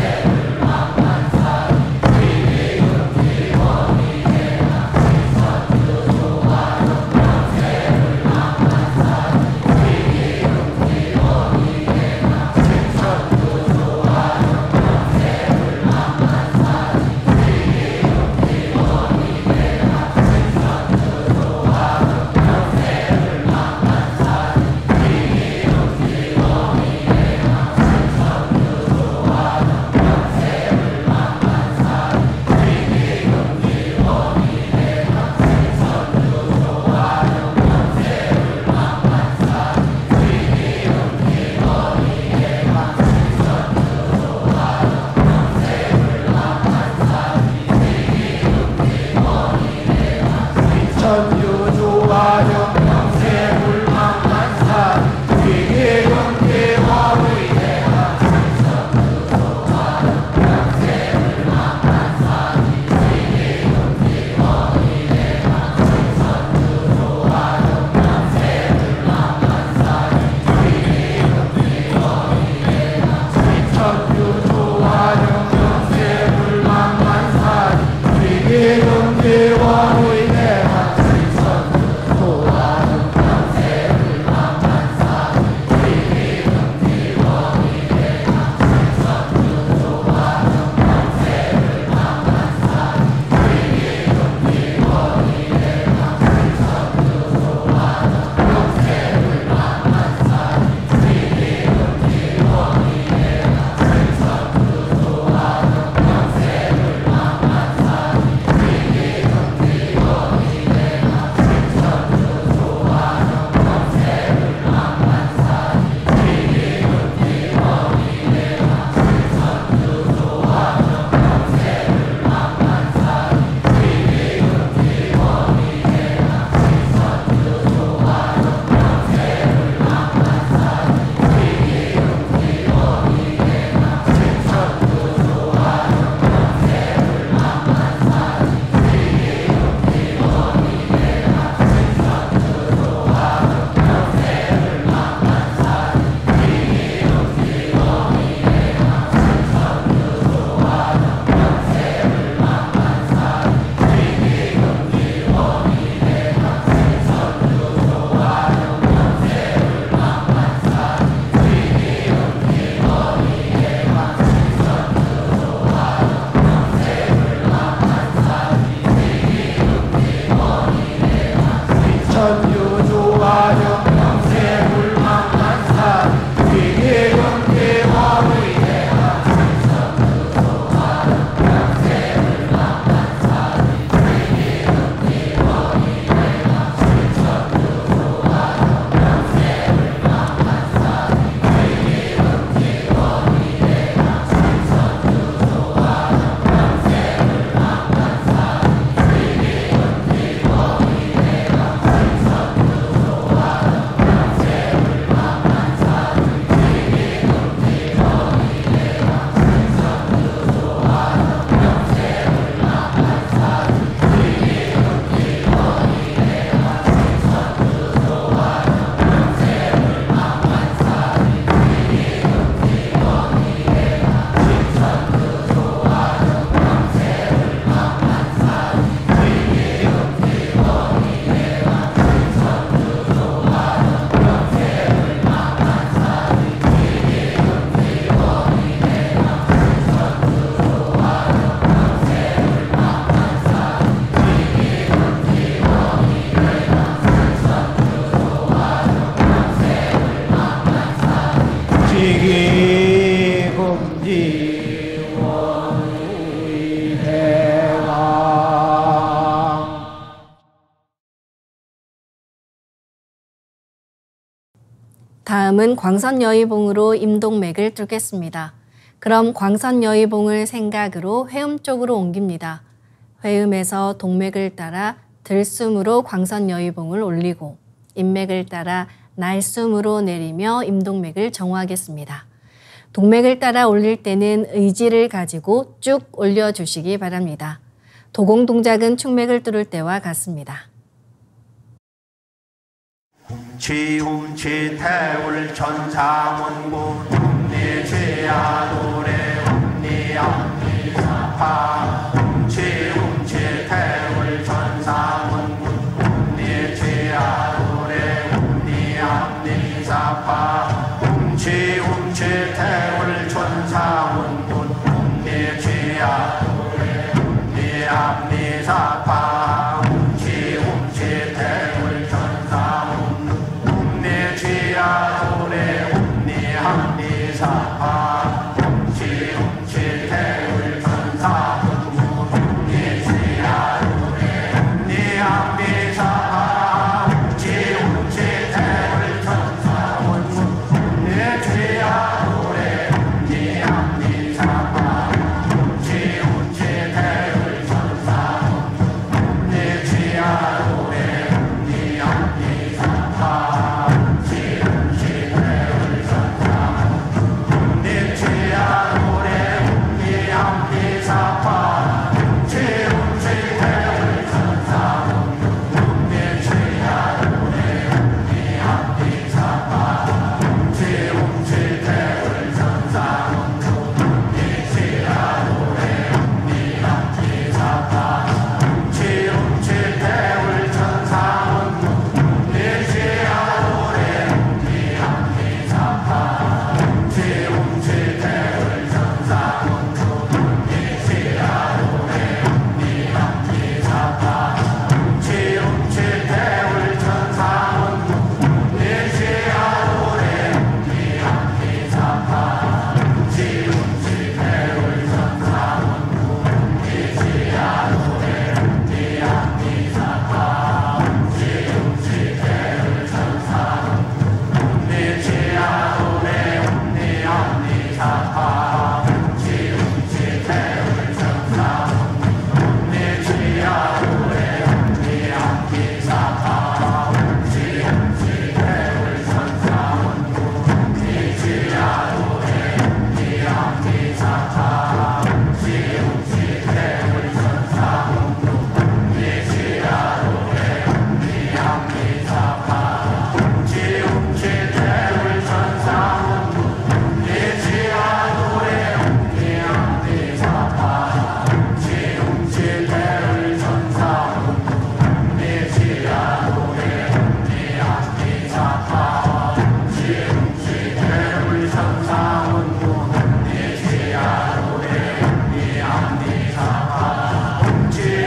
다음은 광선여의봉으로 임동맥을 뚫겠습니다. 그럼 광선여의봉을 생각으로 회음 쪽으로 옮깁니다. 회음에서 동맥을 따라 들숨으로 광선여의봉을 올리고 인맥을 따라 날숨으로 내리며 임동맥을 정화하겠습니다. 동맥을 따라 올릴 때는 의지를 가지고 쭉 올려주시기 바랍니다. 도공 동작은 충맥을 뚫을 때와 같습니다. 훔치 태울 천사문구 훔니 죄야 노래 훔니 암니 사파 훔치 태울 천사문구 훔니 죄야 노래 훔니 암니 사파 훔치 태울 천사문구 훔니 죄야 노래 훔니 암니 사파 훔치 태울 천사문구 죄야 노래 훔니 암니 사파 훔치 태울 천사문구 훔니 죄야 노래 훔니 암니 사파 훔치 태울 천사문구 훔니 죄야 노래 훔니 암니 사파 훔치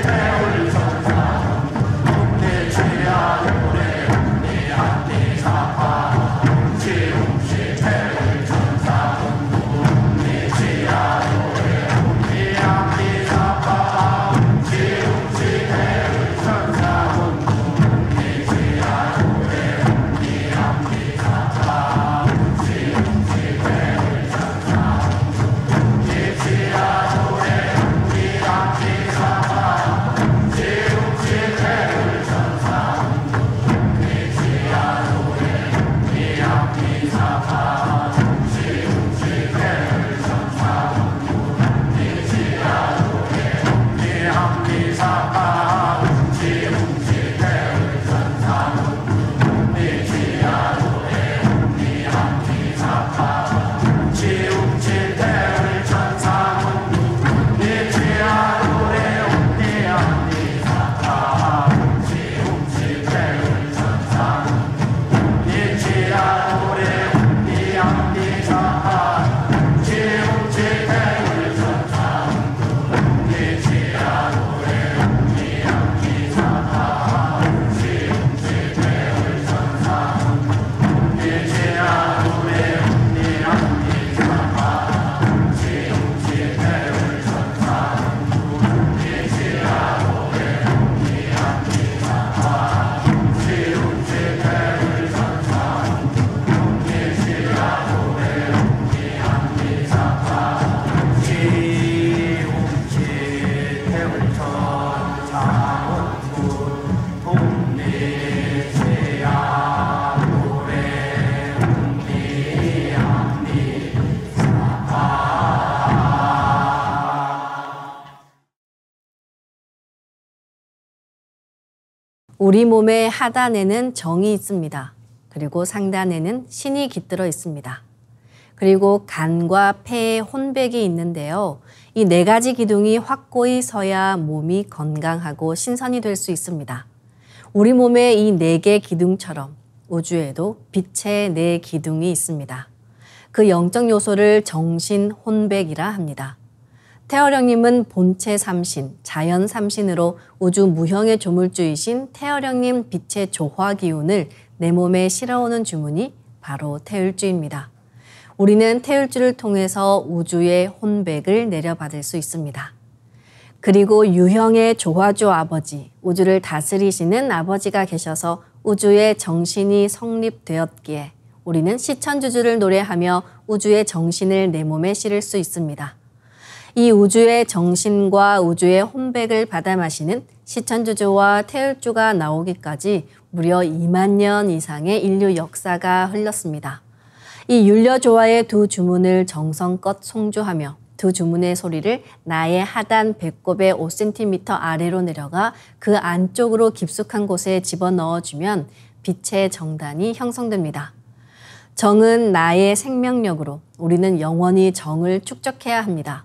태울 천사문구 훔니 죄야 노래 훔니 암니 사파 우리 몸의 하단에는 정이 있습니다. 그리고 상단에는 신이 깃들어 있습니다. 그리고 간과 폐에 혼백이 있는데요. 이 네 가지 기둥이 확고히 서야 몸이 건강하고 신선이 될 수 있습니다. 우리 몸의 이 네 개 기둥처럼 우주에도 빛의 네 기둥이 있습니다. 그 영적 요소를 정신 혼백이라 합니다. 태어령님은 본체 삼신, 자연 삼신으로 우주 무형의 조물주이신 태어령님 빛의 조화 기운을 내 몸에 실어오는 주문이 바로 태율주입니다. 우리는 태율주를 통해서 우주의 혼백을 내려받을 수 있습니다. 그리고 유형의 조화주 아버지, 우주를 다스리시는 아버지가 계셔서 우주의 정신이 성립되었기에 우리는 시천주주를 노래하며 우주의 정신을 내 몸에 실을 수 있습니다. 이 우주의 정신과 우주의 혼백을 받아 마시는 시천주주와 태율주가 나오기까지 무려 2만 년 이상의 인류 역사가 흘렀습니다. 이 율려조화의 두 주문을 정성껏 송주하며 두 주문의 소리를 나의 하단 배꼽의 5cm 아래로 내려가 그 안쪽으로 깊숙한 곳에 집어넣어주면 빛의 정단이 형성됩니다. 정은 나의 생명력으로 우리는 영원히 정을 축적해야 합니다.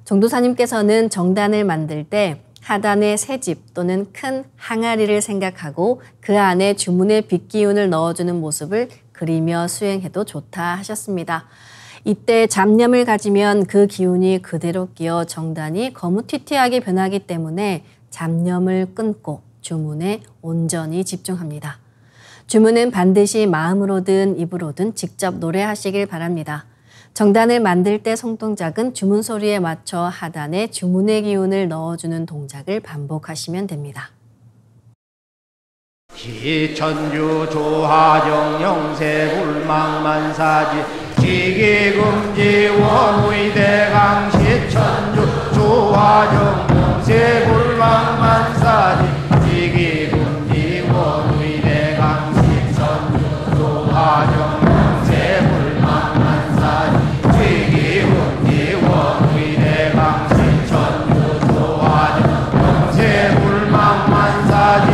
정도사님께서는 정단을 만들 때 하단에 새집 또는 큰 항아리를 생각하고 그 안에 주문의 빛기운을 넣어주는 모습을 그리며 수행해도 좋다 하셨습니다. 이때 잡념을 가지면 그 기운이 그대로 끼어 정단이 거무튀튀하게 변하기 때문에 잡념을 끊고 주문에 온전히 집중합니다. 주문은 반드시 마음으로든 입으로든 직접 노래하시길 바랍니다. 정단을 만들 때 손동작은 주문 소리에 맞춰 하단에 주문의 기운을 넣어주는 동작을 반복하시면 됩니다. 시천주 조화정 영세불망만사지 지기금지 원의대강 시천주 조화정 영세불망만사지 지기금지 원의대강 시천주 조화정 영세불망만사지 지기금지 원의대강 시천주 조화정 영세불망만사지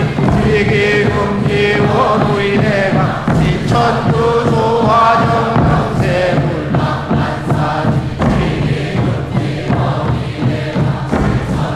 지기금지 원의대강 시천주 조화정 영세불망만사지 지기금지 원의대강 시천주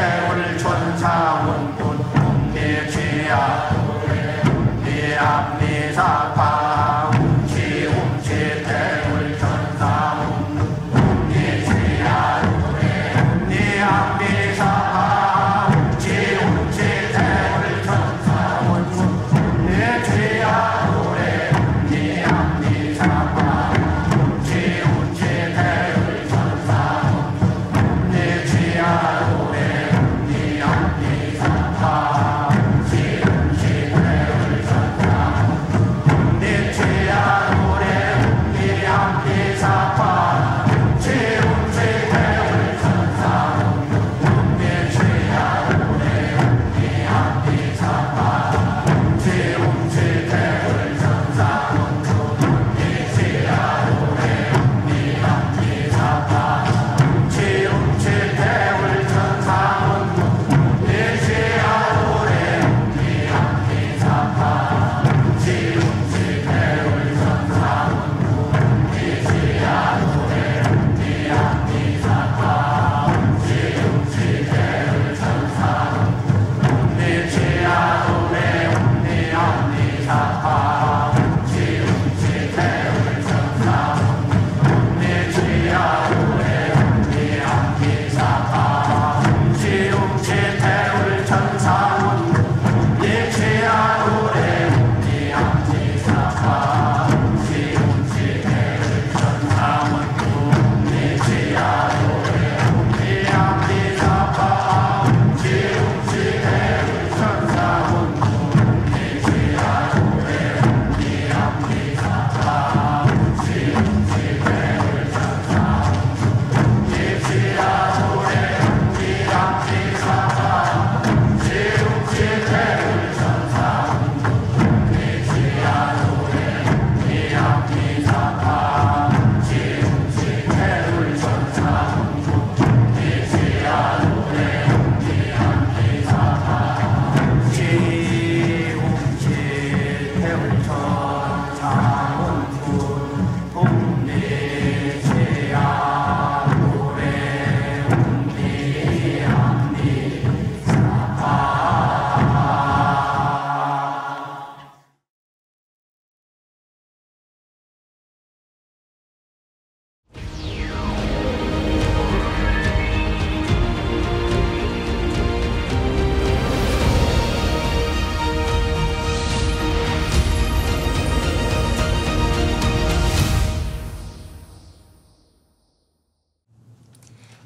태울 천사원군 대지야 대합리사파 훔치 태울 천사원군 대지야 대합리사파 훔치 태울 천사원군 대지야 대합리사파 훔치 태울 천사원군 대지야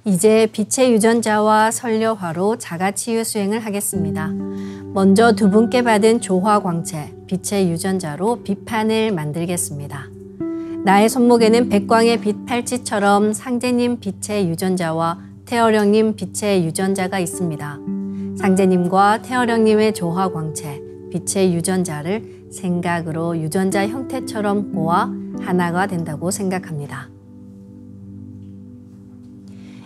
이제 빛의 유전자와 설료화로 자가치유 수행을 하겠습니다. 먼저 두 분께 받은 조화광채, 빛의 유전자로 빛판을 만들겠습니다. 나의 손목에는 백광의 빛 팔찌처럼 상제님 빛의 유전자와 태어령님 빛의 유전자가 있습니다. 상제님과 태어령님의 조화광채, 빛의 유전자를 생각으로 유전자 형태처럼 꼬아 하나가 된다고 생각합니다.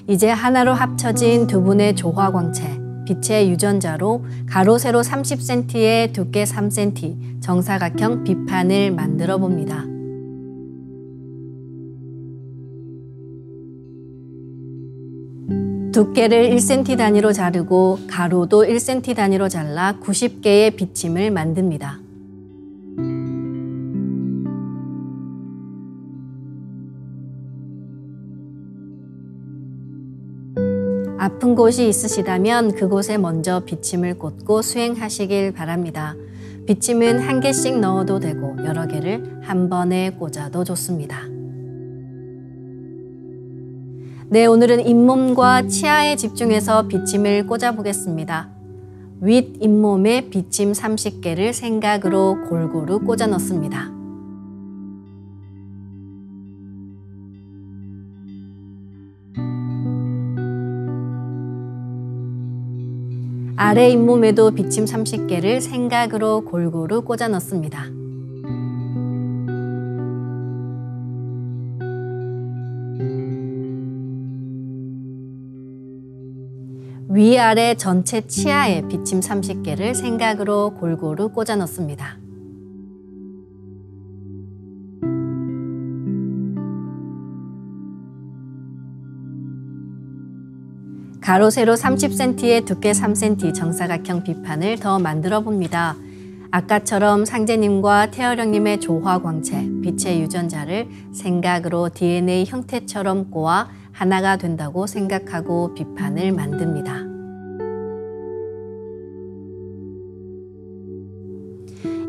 이제 하나로 합쳐진 두 분의 조화광채, 빛의 유전자로 가로 세로 30cm에 두께 3cm 정사각형 빛판을 만들어 봅니다. 두께를 1cm 단위로 자르고 가로도 1cm 단위로 잘라 90개의 비침을 만듭니다. 아픈 곳이 있으시다면 그곳에 먼저 비침을 꽂고 수행하시길 바랍니다. 비침은 한 개씩 넣어도 되고 여러 개를 한 번에 꽂아도 좋습니다. 네, 오늘은 잇몸과 치아에 집중해서 비침을 꽂아보겠습니다. 윗 잇몸에 비침 30개를 생각으로 골고루 꽂아 넣습니다. 아래 잇몸에도 비침 30개를 생각으로 골고루 꽂아 넣습니다. 위아래 전체 치아에 비침 30개를 생각으로 골고루 꽂아 넣습니다. 가로 세로 30cm에 두께 3cm 정사각형 비판을 더 만들어 봅니다. 아까처럼 상제님과 태어령님의 조화광채, 빛의 유전자를 생각으로 DNA 형태처럼 꼬아 하나가 된다고 생각하고 비판을 만듭니다.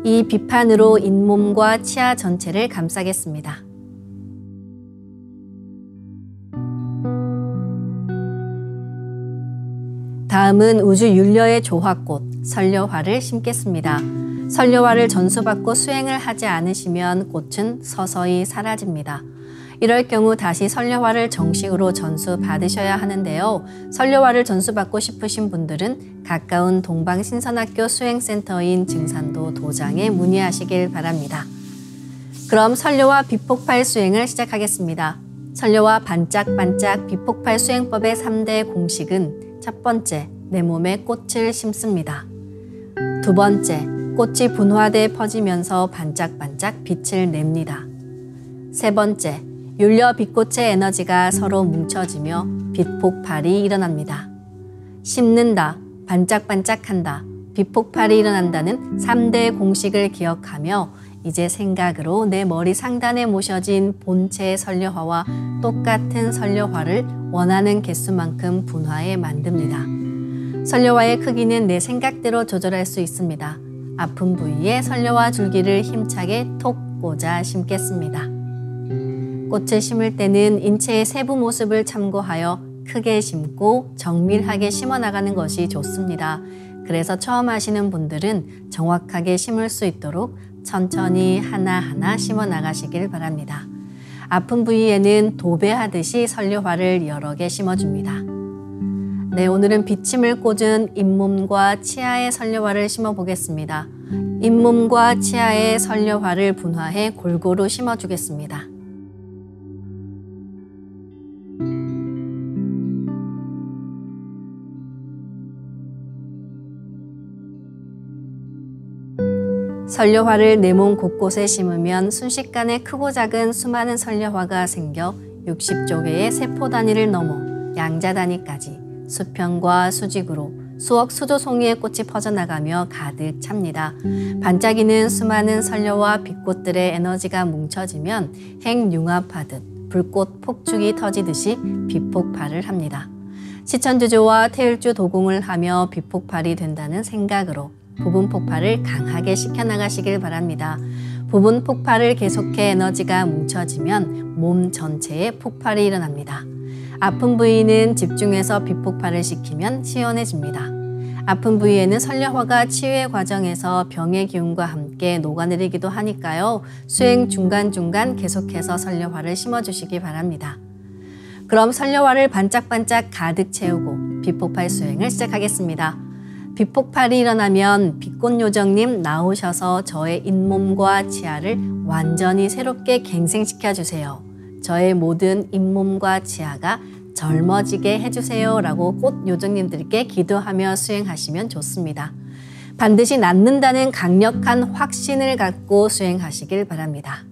이 비판으로 잇몸과 치아 전체를 감싸겠습니다. 다음은 우주 윤려의 조화꽃, 설려화를 심겠습니다. 설려화를 전수받고 수행을 하지 않으시면 꽃은 서서히 사라집니다. 이럴 경우 다시 설려화를 정식으로 전수받으셔야 하는데요. 설려화를 전수받고 싶으신 분들은 가까운 동방신선학교 수행센터인 증산도 도장에 문의하시길 바랍니다. 그럼 설려화 비폭발 수행을 시작하겠습니다. 설려화 반짝반짝 비폭발 수행법의 3대 공식은 첫 번째, 내 몸에 꽃을 심습니다. 두 번째, 꽃이 분화돼 퍼지면서 반짝반짝 빛을 냅니다. 세 번째, 윤려 빛꽃의 에너지가 서로 뭉쳐지며 빛 폭발이 일어납니다. 심는다, 반짝반짝한다, 빛 폭발이 일어난다는 3대 공식을 기억하며 이제 생각으로 내 머리 상단에 모셔진 본체의 설려화와 똑같은 설려화를 원하는 개수만큼 분화해 만듭니다. 설려화의 크기는 내 생각대로 조절할 수 있습니다. 아픈 부위에 설려화 줄기를 힘차게 톡 꽂아 심겠습니다. 꽃을 심을 때는 인체의 세부 모습을 참고하여 크게 심고 정밀하게 심어 나가는 것이 좋습니다. 그래서 처음 하시는 분들은 정확하게 심을 수 있도록 천천히 하나하나 심어 나가시길 바랍니다. 아픈 부위에는 도배하듯이 설려화를 여러 개 심어줍니다. 네, 오늘은 비침을 꽂은 잇몸과 치아의 설려화를 심어 보겠습니다. 잇몸과 치아의 설려화를 분화해 골고루 심어주겠습니다. 설려화를 내 몸 곳곳에 심으면 순식간에 크고 작은 수많은 설려화가 생겨 60조 개의 세포 단위를 넘어 양자 단위까지 수평과 수직으로 수억 수조 송이의 꽃이 퍼져나가며 가득 찹니다. 반짝이는 수많은 설려와 빛꽃들의 에너지가 뭉쳐지면 핵융합하듯 불꽃 폭죽이 터지듯이 빛폭발을 합니다. 시천주조와 태율주 도공을 하며 빛폭발이 된다는 생각으로 부분 폭발을 강하게 시켜나가시길 바랍니다. 부분 폭발을 계속해 에너지가 뭉쳐지면 몸 전체에 폭발이 일어납니다. 아픈 부위는 집중해서 빛폭발을 시키면 시원해집니다. 아픈 부위에는 설려화가 치유의 과정에서 병의 기운과 함께 녹아내리기도 하니까요. 수행 중간중간 계속해서 설려화를 심어주시기 바랍니다. 그럼 설려화를 반짝반짝 가득 채우고 빛폭발 수행을 시작하겠습니다. 빛폭발이 일어나면 빛꽃요정님 나오셔서 저의 잇몸과 치아를 완전히 새롭게 갱생시켜주세요. 저의 모든 잇몸과 치아가 젊어지게 해주세요 라고 꽃요정님들께 기도하며 수행하시면 좋습니다. 반드시 낫는다는 강력한 확신을 갖고 수행하시길 바랍니다.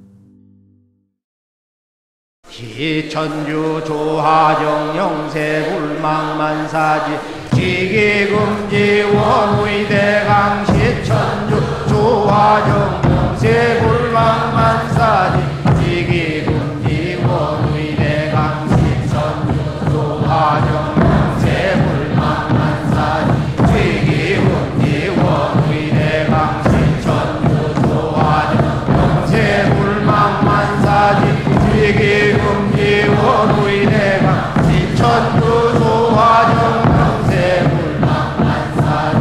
시천주 조화정 영세불망만사지 지기금지 원의대강 시천주 조화정 영세불망만사지 지기금지 원의대강 시천주 조화정 영세불망만사지 지기금지 원의대강 시천주 조화정 영세불망만사지 지기금지 원의대강 시천주 조화정 영세불망만사지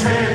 제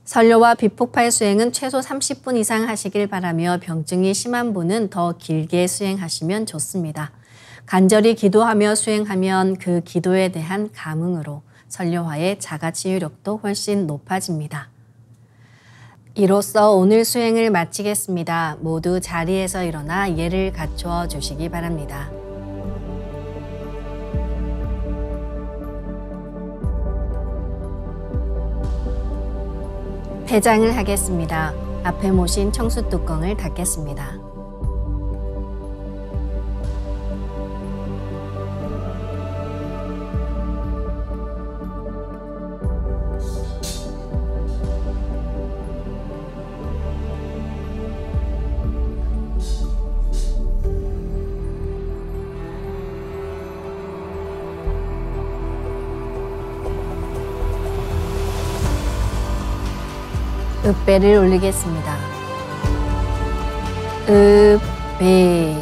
설료와 비폭발 수행은 최소 30분 이상 하시길 바라며 병증이 심한 분은 더 길게 수행하시면 좋습니다. 간절히 기도하며 수행하면 그 기도에 대한 감흥으로 설료화의 자가치유력도 훨씬 높아집니다. 이로써 오늘 수행을 마치겠습니다. 모두 자리에서 일어나 예를 갖추어 주시기 바랍니다. 폐장을 하겠습니다. 앞에 모신 청수 뚜껑을 닫겠습니다. 읍배를 올리겠습니다. 읍배.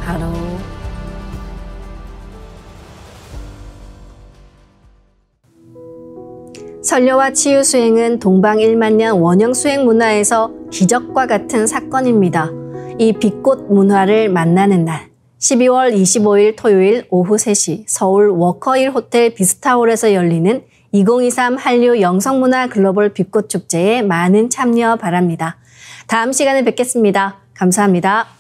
바로 설료와 치유 수행은 동방 1만년 원형 수행 문화에서 기적과 같은 사건입니다. 이 빛꽃 문화를 만나는 날 12월 25일 토요일 오후 3시 서울 워커힐 호텔 비스타홀에서 열리는 2023 한류 영성문화 글로벌 빛꽃 축제에 많은 참여 바랍니다. 다음 시간에 뵙겠습니다. 감사합니다.